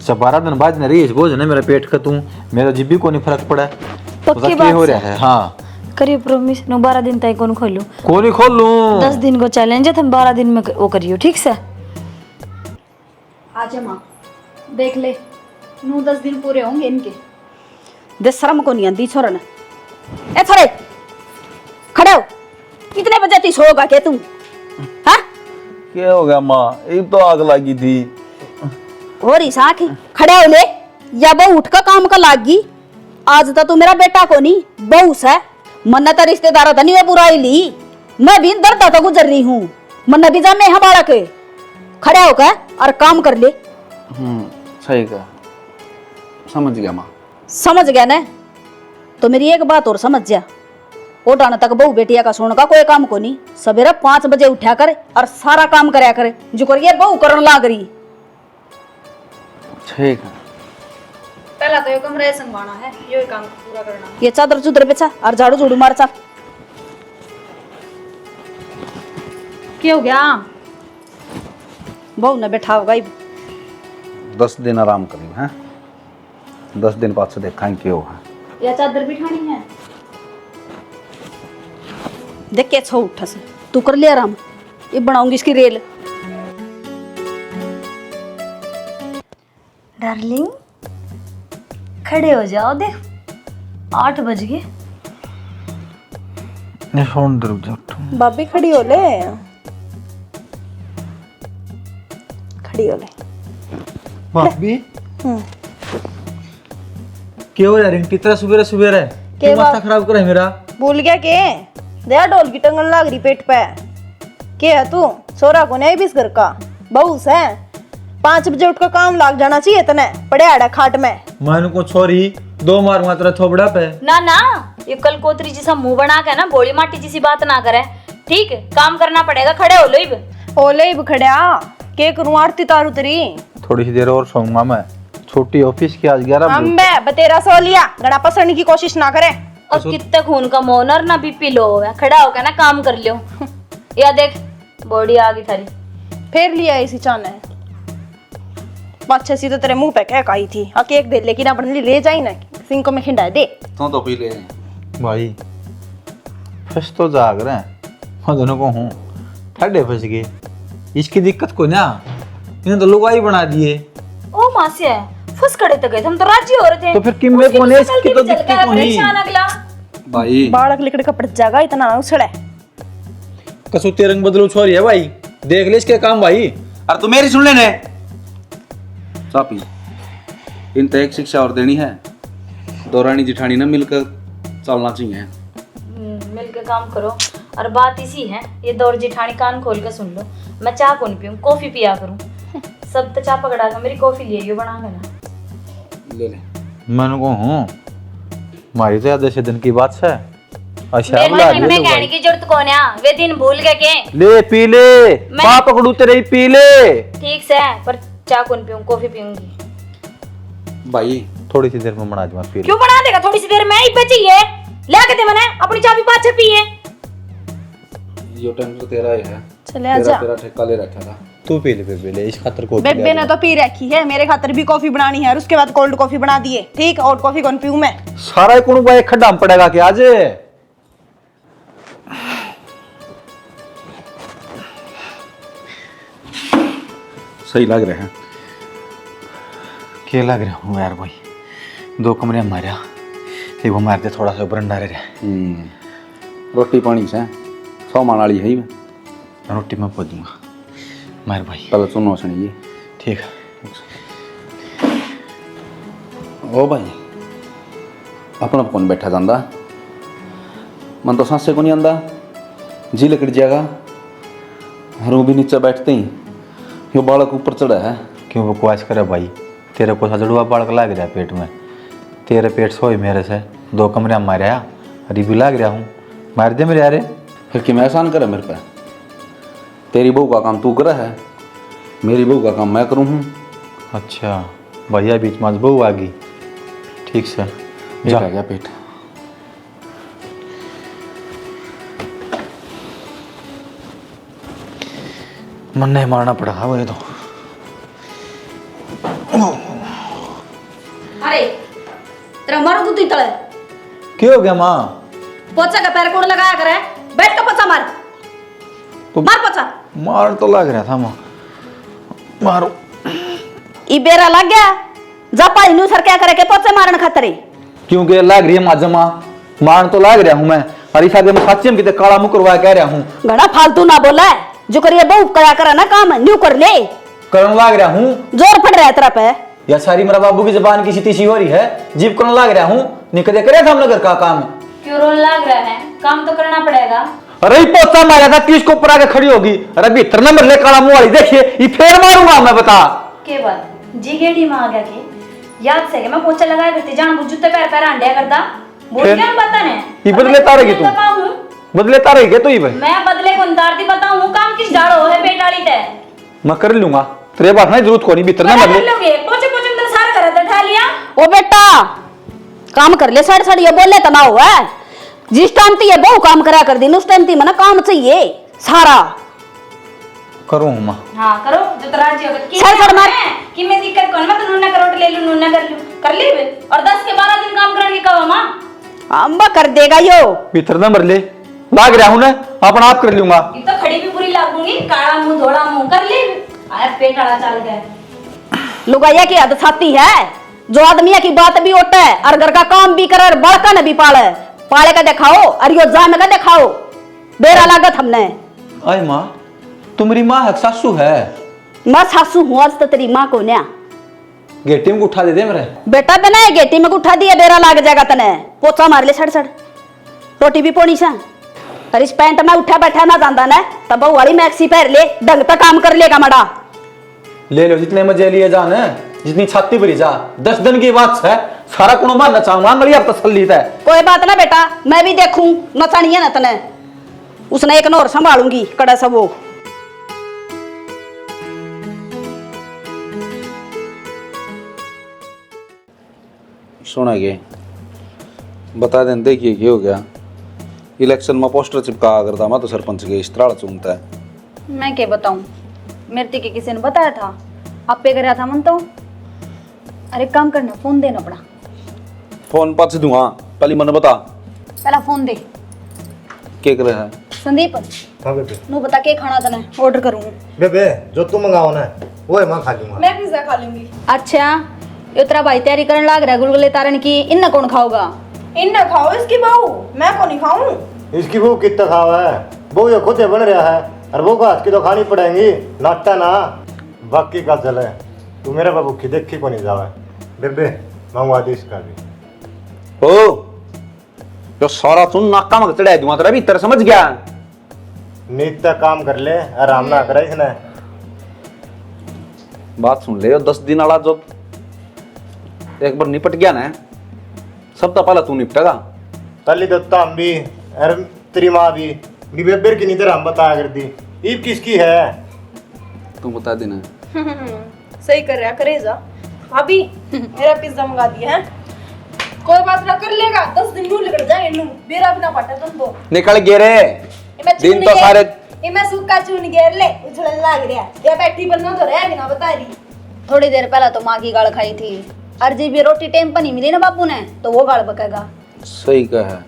12 दिन बाद न रही इस बोझ ने मेरा पेट का, तू मेरा जिब्बी को नहीं फर्क पड़ा। पक्की बात हो रहा है। हाँ करिए प्रॉमिस, नो 12 दिन तक कौन खोलूं, कौन खोल लूं। 10 दिन को चैलेंज है, तुम 12 दिन में वो करियो, ठीक से? आजा माँ देख ले 9-10 दिन पूरे होंगे इनके। दे शर्म को नहीं आंदी छोरन। ए थोड़े खड़े हो, कितने बजे ती सोगा के तू? हाँ क्या हो गया माँ, ये तो आग लगी थी। हो रही साख खड़े हो ले, या बहू उठ का काम का लागी। आज तो तू मेरा बेटा को नहीं बहू से मन्ना तो रिश्तेदार था नहीं मैं बुराई ली, मैं भी दर्द तो गुजर रही हूँ। मन्ना भी जा मैं यहाँ बालक खड़े होकर और काम कर ले। सही कहा, समझ गया माँ। समझ गया ना? तो मेरी एक बात और समझ जा, वो डाना तक बहू बेटिया का सोने का कोई काम को नहीं। सवेरे 5 बजे उठा कर और सारा काम करया करे जो करिए बहू करन लाग रही। ठीक है। पहला तो ये कमरा संभालना है, ये काम पूरा करना है। ये चादर चुदर बिछा और झाड़ू झूड़ू मार चल। क्या हो गया? बहू ने बैठा होगा 10 दिन आराम करी है, 10 दिन बाद से देखा क्यों होगा। या चादर बिठानी है। देख के छो उठा से तू कर ले आराम, ये बनाऊंगी इसकी रेल। डार्लिंग खड़े हो जाओ, देख 8 बज गए। भाभी खड़ी हो ले, खड़ी हो ले। भाभी क्यों यार इनकी तरह सुबेरे सुबेरे के क्यों माथा बात? खराब करे मेरा? भूल गया के दया ढोल की टंगन लाग रही पेट पे। के है तू? सोरा को नहीं बीस घर का बहू से 5 बजे उठ कर काम लाग जाना चाहिए तने पड़े आड़ा खाट में। मैंने को छोरी 2 मार मात्रा थोबड़ा पे। ना ना, ये कल कोतरी जैसा मुंह बना के ना बोली माटी जैसी बात ना करे, ठीक? काम करना पड़ेगा, खड़े हो लो इब। ओले इब खड़िया के करूं आरती तारू तेरी। थोड़ी सी देर और सोऊंगा मैं, छोटी ऑफिस की आज 11 हम बे बतेरा सो लिया, गड़ा पसंद की कोशिश ना करे। और कितने खून का मोनर ना बीपी लो है, खड़ा होकर ना काम कर लियो। या देख बॉडी आ गई थारी। फिर लिया इसी चाने पाँच सी तो तेरे मुंह पे कह आई थी आ केक दे, लेकिन अपने ले जाई ना सिंक में खिंडा दे। तो पी ले भाई फंस तो जाग रहे हैं, मैं दोनों को हूँ ठंडे फंस गए। इसकी दिक्कत को ना इन्हें तो लुगाई बना दिए। ओ मासिया फंस खड़े तक गए, हम तो राजी हो रहे थे। तो फिर किम में कौन है? इसकी तो दिक्कत को नहीं। परेशान अगला भाई। बालक लिकड़ का पड़ जाएगा, इतना ना उछड़े। कसूती रंग बदलो छोरी है भाई, देख ले इसके काम भाई। अरे तू मेरी सुन लेने चापी, इन तो एक शिक्षा और देनी है, दौरानी जिठानी ना मिलकर चलना चाहिए। मिलके काम करो। और बात इसी है, ये दौर जिठानी कान खोल के सुन लो, मैं चाय कौन पीऊं, कॉफी पिया करूं। सब तो चाय पकड़ा के मेरी कॉफी लिए यो बना के ना ले ले। मैंने को हूँ मारी तो याद से दिन की बात है। अच्छा मैं कहने की जरूरत कौन है, वे दिन भूल गए के? ले पी ले, माँ पकड़ू तेरे पी ले। ठीक से, पर चाय कौन पीऊं, कॉफी पीऊंगी। भाई थोड़ी सी देर में बना दूंगा, पी ले। क्यों बना देगा थोड़ी सी देर में? ही चाहिए ला के दे, मैंने अपनी चाबी पाछे पिए। यो टाइम तो तेरा ही है, चले आजा। तेरा ठेका ले रखा था। तू पी ले बेबे, ले इस खातर को बेबे ने तो पी रखी है, मेरे खातर भी कॉफी बनानी है और उसके बाद कोल्ड कॉफी बना दिए। ठीक, और कॉफी कौन पीऊं मैं? सारा कुण भाई खड्डा में पड़ेगा कि आज सही लग रहे हैं। क्या लग रहा हूँ यार भाई, 2 कमरे मारा, एक वो मारते थोड़ा सा बरंडा रहे। रोटी पानी से 100 मान वाली है। मैं रोटी में पो दूंगा मार भाई, पहले सुनो सुनिए। ठीक है। ओ भाई अपना कौन बैठा जाता, मन तो सांसे को नहीं आंदा, जी लकड़ जाएगा। हरू भी नीचे बैठते ही यो बालक ऊपर चढ़ा है। क्यों बकवास करे भाई, तेरे को सजड़ुआ बालक लाग रहा है पेट में, तेरे पेट सोई मेरे से 2 कमरे में मारा, अरे भी लाग रहा हूँ, मार दे मेरे यारे। फिर कि मैं एहसान करे मेरे पे? तेरी बहू का काम तू करे है, मेरी बहू का काम मैं करूँ हूँ। अच्छा भैया बीच में बहू आ गई, ठीक से जा गया पेट। मन नहीं मारना पड़ा वही तो। अरे तेरा मारो तू तले क्या हो गया माँ? पोचा का पैर कोड़ लगाया करे, बैठ के पोचा मार। तो मार पोचा। मार तो लग रहा था माँ, मारो। ई बेरा लग गया जा पाई नु सर क्या करे के पोचे मारन खतरे क्योंकि लाग रही है माजमा मारन तो लाग रहा हूं मैं और इस आगे मैं सच्ची में किते काला मुंह करवा कह रहा हूं घड़ा फालतू ना बोला जो करिए बहु कया करे ना काम न्यू कर ले करन लाग रहा हूं जोर पड़ रहा है तेरा पे या सारी मेरा बाबू की जबान की सीती सी हो रही है जीप करन लाग रहा हूं निकले करे हम नगर का काम क्यों रोन लग रहा है? काम तो करना पड़ेगा। अरे पोता मारा था तीस को ऊपर आके खड़ी होगी अरे भीतर नंबर ले काला मुंह वाली देखिए ये फेर मारूंगा मैं बता के बात जी गेड़ी में आ गया के याद से कि मैं पोछा लगाया करती जान बुझ जूते पैर पैर अंडया करता बोल फिर? क्या पता ने ये बदले तारेगी तू बदले तारेगी तू ही भाई मैं बदले को उतारती बताऊं काम किस झाड़ो है पेटाड़ी ते मैं कर लूंगा तेरे पास ना जरूरत कोनी भीतर ना कर बदले लोगे पोछे पोछे में सारा घर तो ठा लिया ओ बेटा काम कर ले साड़ साड़ ये बोले तना हुआ जिस टाइम ते ये बहु काम करा कर दिन उस टाइम ते मना काम चाहिए सारा करूं मां हां करो जो तरार जी होगा सर सर मार कि मैं दिक्कत कौन मैं तो नूना करोट ले लूं नूना कर ली और 10 के 12 दिन काम करने की कहो मां अम्बा कर देगा यो भीतर नंबर ले लाग रहा हूं ना अपना आप कर लूंगा ये तो खड़ी भी पूरी लागूंगी काला मुंह धोला मुंह कर ले आया पेटाड़ा चल गया लुगाइया की हद छाती है जो आदमी की बात भी होता है और घर का काम भी करे और बड़का न भी पाले का दिखाओ और यो जान का दिखाओ बेरा लागत हमने आय मां तुम्हारी मां है सासू है मैं सासू हूं आज तो तेरी मां को न्या गेटी में उठा दे दे मेरे बेटा बिना गेटी में उठा दिया बेरा लाग जाएगा तने पोचा मार ले सड़ सड़ रोटी भी पोनी सा और इस पैंट में उठा बैठा ना जाता ना तब वाली मैक्सी पहन ले ढंग तक काम कर लेगा मड़ा ले लो जितने मजे लिए जान जितनी छाती भरी जा 10 दिन की बात है सारा कुण मारना चाहूंगा मेरी अब तसल्ली है कोई बात ना बेटा मैं भी देखूं नचानी है ना तने उसने एक नौर संभालूंगी कड़ा सब वो सुना गे बता दें देखिए क्या हो गया इलेक्शन में पोस्टर चिपका करता मैं तो सरपंच के इस तरह चूमता है मैं क्या बताऊं मेरे के किसी ने बताया था आप पे कराया था मन तो अरे काम करना फोन देना पड़ा फोन पास दूंगा पहले मन बता पहला फोन दे क्या कर रहा है संदीप हाँ बेबे नु बता के खाना तने ऑर्डर करूं बेबे जो तुम मंगाओ ना वो है मैं खा लूंगा मैं पिज्जा खा लूंगी। अच्छा ये तेरा भाई तैयारी करने लग रहा है गुलगुले तारन की इन कौन खाओगा इन ना खाओ इसकी बहू मैं को नहीं खाऊं। इसकी वो कितना खावा है वो ये खुद बन रहा है और वो हाथ की तो खानी पड़ेगी नाटा ना बाकी का चले तू मेरे बाबू की देखी को नहीं जावा बेबे मंगवा दी इसका भी ओ जो सारा तू नाका में चढ़ा दूंगा तेरा भीतर समझ गया नीत तक काम कर ले आराम ना करे इसने बात सुन ले 10 दिन वाला जब एक बार निपट गया ना सब तो पहले तू निपटेगा कल तो तम भी और तेरी माँ भी बेबेर की नींद हम बताया करती ईब किसकी है तू बता देना सही कर रहा करेजा भाभी मेरा पिज्जा मंगा दिया है कोई बात ना कर लेगा 10 दिन नू निकल जाए नू बेरा भी ना पटा तुम तो निकल गे रे दिन तो सारे मैं सूखा चुन घेर ले उछलने लग रहा ये बैठी बनना तो रह ना बता रही थोड़ी देर पहले तो माँ की गाल खाई थी और जी भी रोटी टाइम पर नहीं मिली ना बापू ने तो वो गाल बकेगा सही कहा है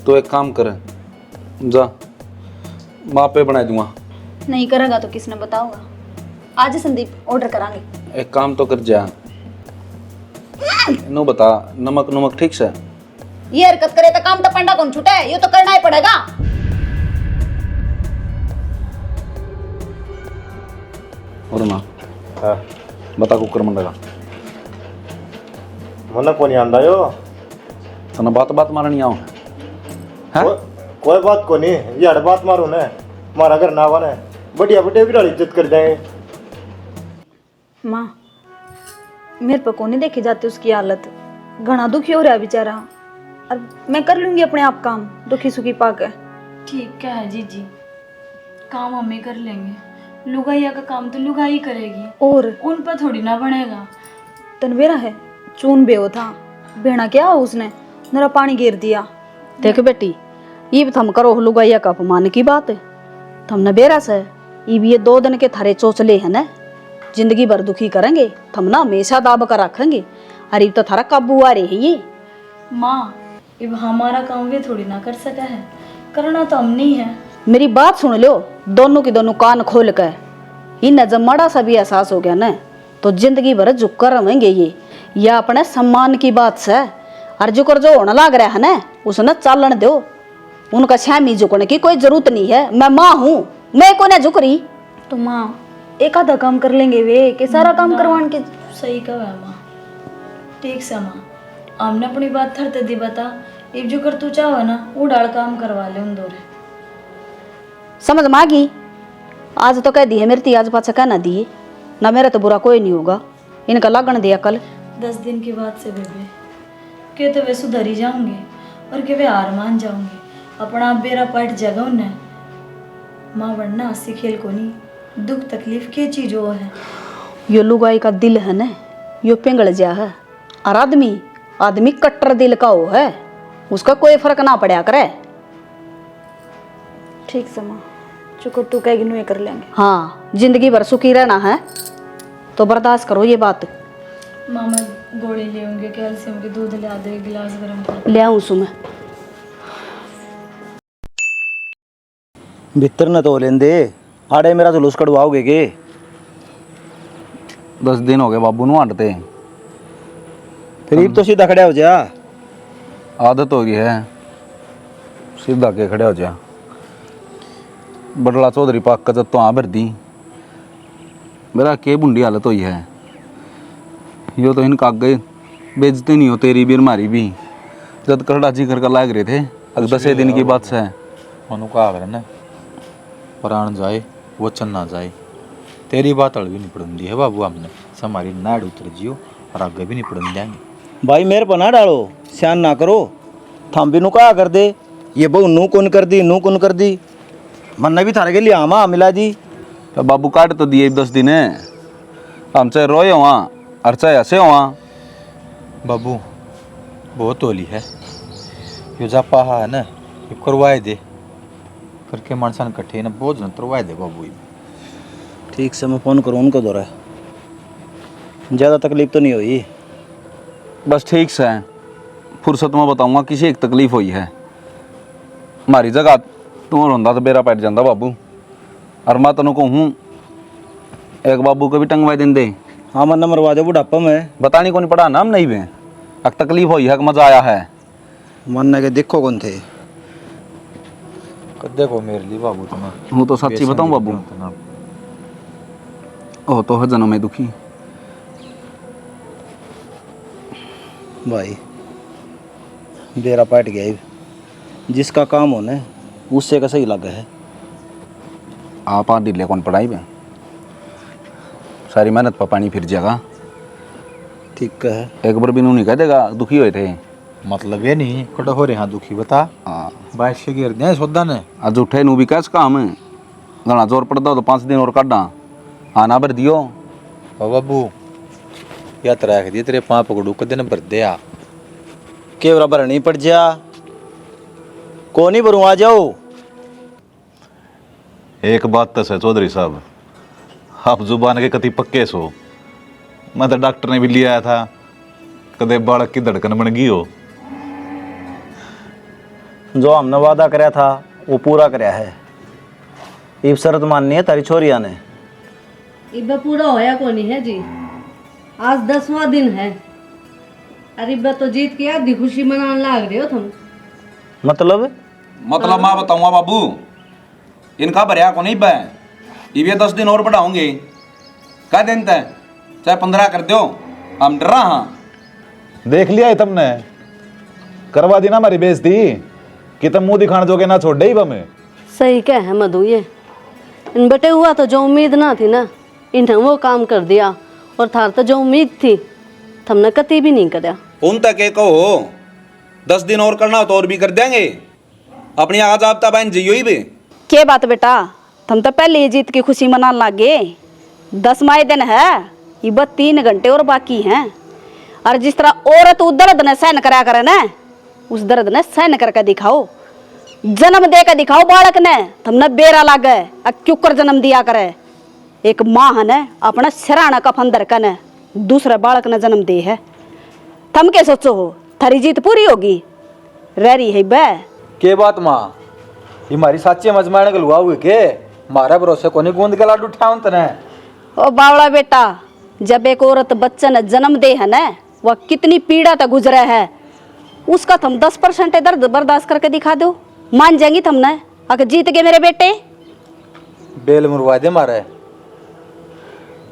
तो एक काम कर जा माँ पे बना दूंगा नहीं करेगा तो किसने बताओगा आज संदीप ऑर्डर करांगे एक काम तो कर जा नो बता नमक नमक ठीक से ये हरकत करे तो काम तो पंडा कौन छूटे ये तो करना ही पड़ेगा और ना हाँ बता कुकर मन लगा मन को नहीं आंदा यो तना बात बात मारनी आओ हैं कोई बात को नहीं ये हर बात मारो ना मारा घर ना बने बढ़िया बढ़िया भी इज्जत कर जाएंगे माँ मेरे पर कौन नहीं देखी जाती उसकी हालत घना दुखी हो रहा है बेचारा और मैं कर लूंगी अपने आप काम दुखी सुखी पाकर ठीक है जीजी काम हम ही कर लेंगे लुगाइया का काम तो लुगाई करेगी और उन पर थोड़ी ना बनेगा तनवेरा है चून बेहो था बेना क्या उसने मेरा पानी गिर दिया देख बेटी ये भी थम करो लुगाइया का अपमान की बात थमने बेरा से ये 2 दिन के थारे चोचले है ना जिंदगी भर दुखी करेंगे थम ना हमेशा दाब कर रखेंगे अरे तो थारा काबू आ रही ये माँ अब हमारा काम भी थोड़ी ना कर सका है करना तो हम नहीं है मेरी बात सुन लो दोनों की दोनों कान खोल कर इन्हें जब माड़ा सा भी एहसास हो गया ना तो जिंदगी भर झुक कर रहेंगे ये। यह अपने सम्मान की बात है। और जो कर जो होने लग रहा है ना उसने चालन दो। उनका छामी झुकने की कोई जरूरत नहीं है। मैं माँ हूँ, मैं को ना झुक रही। तो माँ एक आधा काम कर लेंगे वे कि सारा काम करवाने के। सही कहा है माँ। ठीक से माँ, हमने अपनी बात थरते दी बता। अब जो कर तू चाहो ना वो डाल काम करवा ले उन दोरे। समझ मागी आज तो कह दी है मेरी आज पाछा कह ना दिए ना, मेरा तो बुरा कोई नहीं होगा। इनका लगन दिया कल 10 दिन की बात से बेबे के तो वे सुधरी जाऊंगे और के वे हार मान जाऊंगे। अपना बेरा पाट जगह उन्हें माँ बनना हंसी खेल को नहीं। दुख तकलीफ के चीज वो है। यो लुगाई का दिल है ना यो पिंगल जा है। और आदमी कट्टर दिल का हो है, उसका कोई फर्क ना पड़ा करे। ठीक से माँ, चुकर तू कहेगी नुए कर लेंगे। हाँ जिंदगी भर सुखी रहना है तो बर्दाश्त करो ये बात। मामा गोली ले होंगे कैल्शियम के, दूध ले दो 1 गिलास गर्म कर। ले आऊँ सुमे भीतर न तो लेंदे आड़े मेरा जुलूस कटवाओगे के। 10 दिन हो गए बाबू नु हटते। फिर अब तो सीधा खड़ा हो जा। आदत हो गई है, सीधा के खड़े हो जा। बडला चौधरी पाक का तो आ भर दी। मेरा के बुंडी हालत हुई है। यो तो इनका आगे बेइज्जती नहीं हो तेरी भी हमारी भी। जब करड़ा जी कर लाग रहे थे अग 10 दिन की बात से। मनु का आगर ना प्राण जाए वचन ना जाए। तेरी बात अड़ भी नहीं पड़न दी है बाबू हमने। हमारी नाड़ उतर जियो और आगे भी नहीं पड़न देंगे। भाई मेरे पर ना डालो, स्यान ना करो। थम भी नु कहा कर दे ये बहु नू कौन कर दी नू कौन कर दी। मन भी थारे के लिए आमा मिला जी। तो बाबू काट तो दिए 10 दिन है। हम चाहे रोए हुआ और चाहे हंसे हुआ। बाबू बहुत होली है यो जा पहा है ना ये करवाए दे करके मानसान इकट्ठे ना भोजन करवाए दे बाबू। ठीक से मैं फ़ोन करूँ उनको दोरा। ज़्यादा तकलीफ तो नहीं हुई। बस ठीक से है, फुर्सत में बताऊंगा किसी एक तकलीफ हुई है। हमारी जगह तू रोंदा तो बेरा पैट जाता बाबू। और मैं तेन कहूँ एक बाबू को भी टंगवाई दें दे। हाँ मन मरवा दो बुढ़ापा में। बतानी को नहीं पड़ा नाम नहीं बे। अब तकलीफ हुई है कि मजा आया है। मन के देखो कौन थे देखो मेरे लिए बाबू तुम्हें हूँ तो सच्ची बताऊँ बाबू ओ तो है जन्म में दुखी। भाई बेरा पाट गया। जिसका काम होने उससे का सही लगा है। आप आ ढीले कौन पढ़ाई में सारी मेहनत पर पानी फिर जाएगा। ठीक है एक बार भी नहीं कह देगा दुखी हुए थे। मतलब ये नहीं कटो हो रहे हाँ दुखी बता। हाँ 22 के गिर दिया सौदा ने आज उठे नू भी कैसे काम है। घना जोर पड़ता तो 5 दिन और काटा आना भर दियो। ओ बाबू या तरह रख दिए तेरे पाँव पकड़ू कदे न भर दे। के बराबर नहीं पड़ जा को नहीं भरू आ जाओ। एक बात तो है चौधरी साहब, आप जुबान के कति पक्के सो। मैं तो डॉक्टर ने भी लिया आया था कदे बालक की धड़कन बन गई हो। जो हमने वादा कराया था वो पूरा कराया है। इब शरत माननी है तारी छोरिया ने। इब्बा पूरा होया को नहीं है जी। आज 10वां दिन है। अरे इब्बा तो जीत के आधी खुशी मनाने लाग रहे हो तुम। मतलब मैं बताऊंगा बाबू इनका भरिया को नहीं बे। ये 10 दिन और बढ़ाओगे क्या दिन तय चाहे 15 कर दो। हम डरा हाँ देख लिया है तुमने, करवा दी ना हमारी बेइज्जती कि तुम मुंह दिखाने जोगे ना छोड़ दे हमें। सही कह है मधु ये। इन बटे हुआ तो जो उम्मीद ना थी ना इन्हें वो काम कर दिया। और थार तो जो उम्मीद थी तुमने कति भी नहीं कराया। उन तक एक हो 10 दिन और करना हो तो और भी कर देंगे। अपनी आज आपता बहन जियो ही भी के बात बेटा तुम तो पहले ही जीत की खुशी मनाने लग गए। 10वां दिन है ये बस 3 घंटे और बाकी हैं। और जिस तरह औरत उस दर्द ने सहन करा करे ना उस दर्द ने सहन करके दिखाओ। जन्म दे के दिखाओ बालक ने। तुमने बेरा लागे क्यूकर जन्म दिया करे। एक माँ है न अपना सिराना का फंदर का न दूसरे बालक ने जन्म दे है। तुम क्या सोचो हो थारी जीत पूरी होगी रह रही है बे। के बात माँ ये हमारी साची मजमाने के लुआ हुए के मारा भरोसे कोनी गूंद के लाडू उठाऊं तने। ओ बावड़ा बेटा जब एक औरत बच्चे ने जन्म दे है ना, वह कितनी पीड़ा तक गुजरा है, उसका तुम 10% दर्द बर्दाश्त करके दिखा दो, मान जाएंगी तुमने? अगर जीत गए मेरे बेटे, बेल मुरवा दे मारे।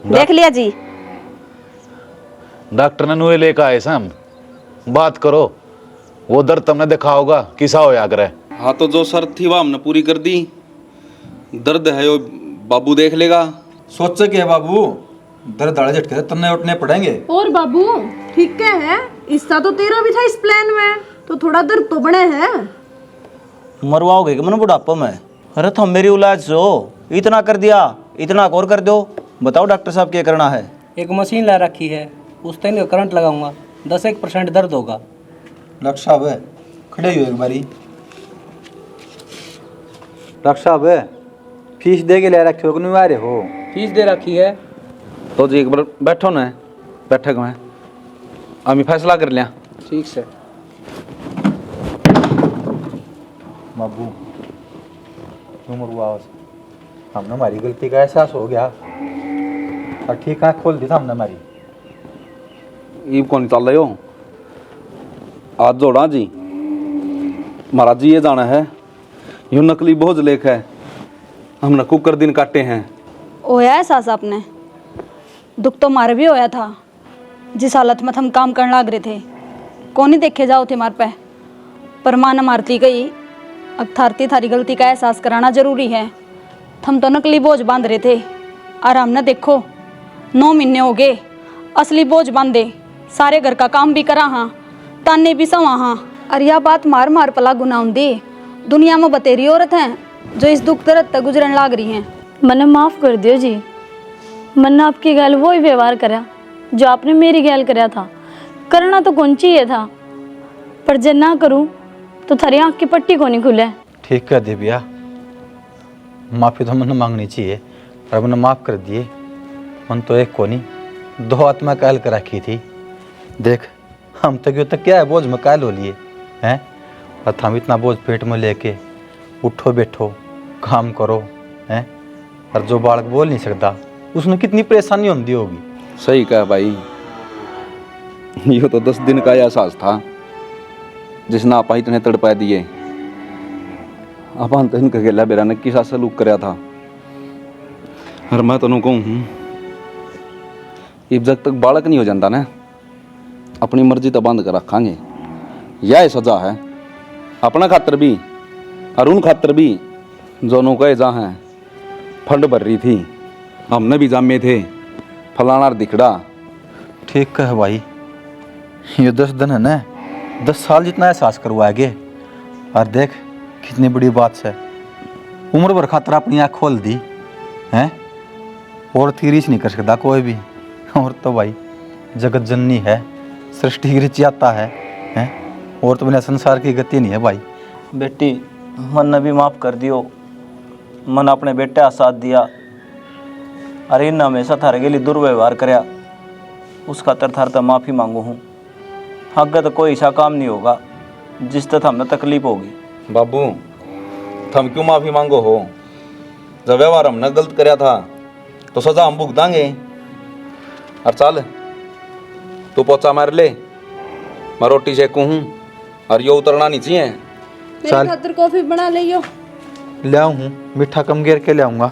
देख लिया जी। डॉक्टर ने नुए लेकर आए सम, बात करो, वो दर्द तुमने देखा होगा किसा हो या करे। हाँ तो जो शर्त थी वह हमने पूरी कर दी। दर्द है वो बाबू देख लेगा। सोचे के बाबू दर्द दाड़े झटके तन्ने उठने पड़ेंगे। और बाबू ठीक है, हिस्सा तो तेरा भी था इस प्लान में, तो थोड़ा दर्द तो बड़े है। मरवाओगे कि मैंने बुढ़ापा में? अरे तुम मेरी औलाद हो, इतना कर दिया, इतना और कर दो। बताओ डॉक्टर साहब क्या करना है? एक मशीन ला रखी है, उस टाइम करंट लगाऊंगा, 10-1% दर्द होगा। डॉक्टर साहब है खड़े हुए एक बारी। डॉक्टर साहब है फीस दे के ले रखे हो, नहीं आ रहे हो? फीस दे रखी है। तो जी एक बार बैठो ना, बैठक में हम फैसला कर लिया। ठीक से बाबू क्यों मरवाओ? हमने हमारी गलती का एहसास हो गया और ठीक आँख खोल दी था हमने हमारी। ये कौन चल रहे हो? आज जोड़ा जी महाराज जी, ये जाना है यूँ नकली बोझ लेख है, हमने कुकर दिन काटे हैं। होया है सास आपने, दुख तो मारे भी होया था। जिस हालत में हम काम करने लग रहे थे, कौन ही देखे जाओ थे मार पे, पर माँ न मारती गई। अब थारी गलती का एहसास कराना जरूरी है। हम तो नकली बोझ बांध रहे थे, और हमने देखो 9 महीने हो गए असली बोझ बांधे, सारे घर का काम भी करा हाँ, ताने भी सवा हाँ। और यह बात मार मार पला गुनाह दी। दुनिया में बतेरी औरत हैं जो इस दुख दर्द तक गुजरन लाग रही हैं। मने माफ कर दियो जी, मैंने आपकी गैल वो ही व्यवहार करा जो आपने मेरी गैल कराया था। करना तो कौन चाहिए था, पर जब ना करूं तो थारी आँख की पट्टी को नहीं खुले। ठीक कर दे भैया, माफ़ी तो मैंने मांगनी चाहिए और मैंने माफ़ कर दिए। मन तो एक को नहीं 2 आत्मा कायल कर रखी थी। देख हम तो क्यों तक क्या है बोझ में कायल हो लिए हैं, और हम इतना बोझ पेट में लेके उठो बैठो काम करो हैं, और जो बालक बोल नहीं सकता उसने कितनी परेशानी होती होगी। सही कहा भाई, ये तो 10 दिन का एहसास था जिसने आप इतने तड़पा दिए। अपन तो इनका गेला बेरा ने किसा सलूक कराया था। और मैं तो कहूँ जब तक बालक नहीं हो जाता ना, अपनी मर्जी तो बंद कर रखांगे। यह सजा है अपना खातर भी और उन खातर भी दोनों का जहाँ है फंड भर रही थी, हमने भी जामे थे फलाना दिखड़ा। ठीक कह भाई, ये 10 दिन है ना 10 साल जितना एहसास करवाएंगे। और देख कितनी बड़ी बात है, उम्र भर खातर अपनी आँख खोल दी हैं, और तीरीच नहीं कर सकता कोई भी। और तो भाई जगत जननी है, सृष्टि की रचयिता है हैं, और तो बिना संसार की गति नहीं है भाई। बेटी मन ने भी माफ़ कर दियो, मन अपने बेटे का साथ दिया। अरे इन हमेशा थारे के लिए दुर्व्यवहार कराया, उसका थार तो माफ़ी मांगू हूँ। आगे तो कोई ऐसा काम नहीं होगा जिस तक हमें तकलीफ होगी। बाबू थम क्यों माफी मांगो हो? जब व्यवहार हमने गलत कराया था तो सजा हम भुगतांगे। और चल तू पोचा मार ले, मैं रोटी सेकू हूँ और ये उतरना नहीं चाहिए। मेरी खातिर कॉफी बना लियो। ले आऊँ, मीठा कम गिर के ले आऊँगा।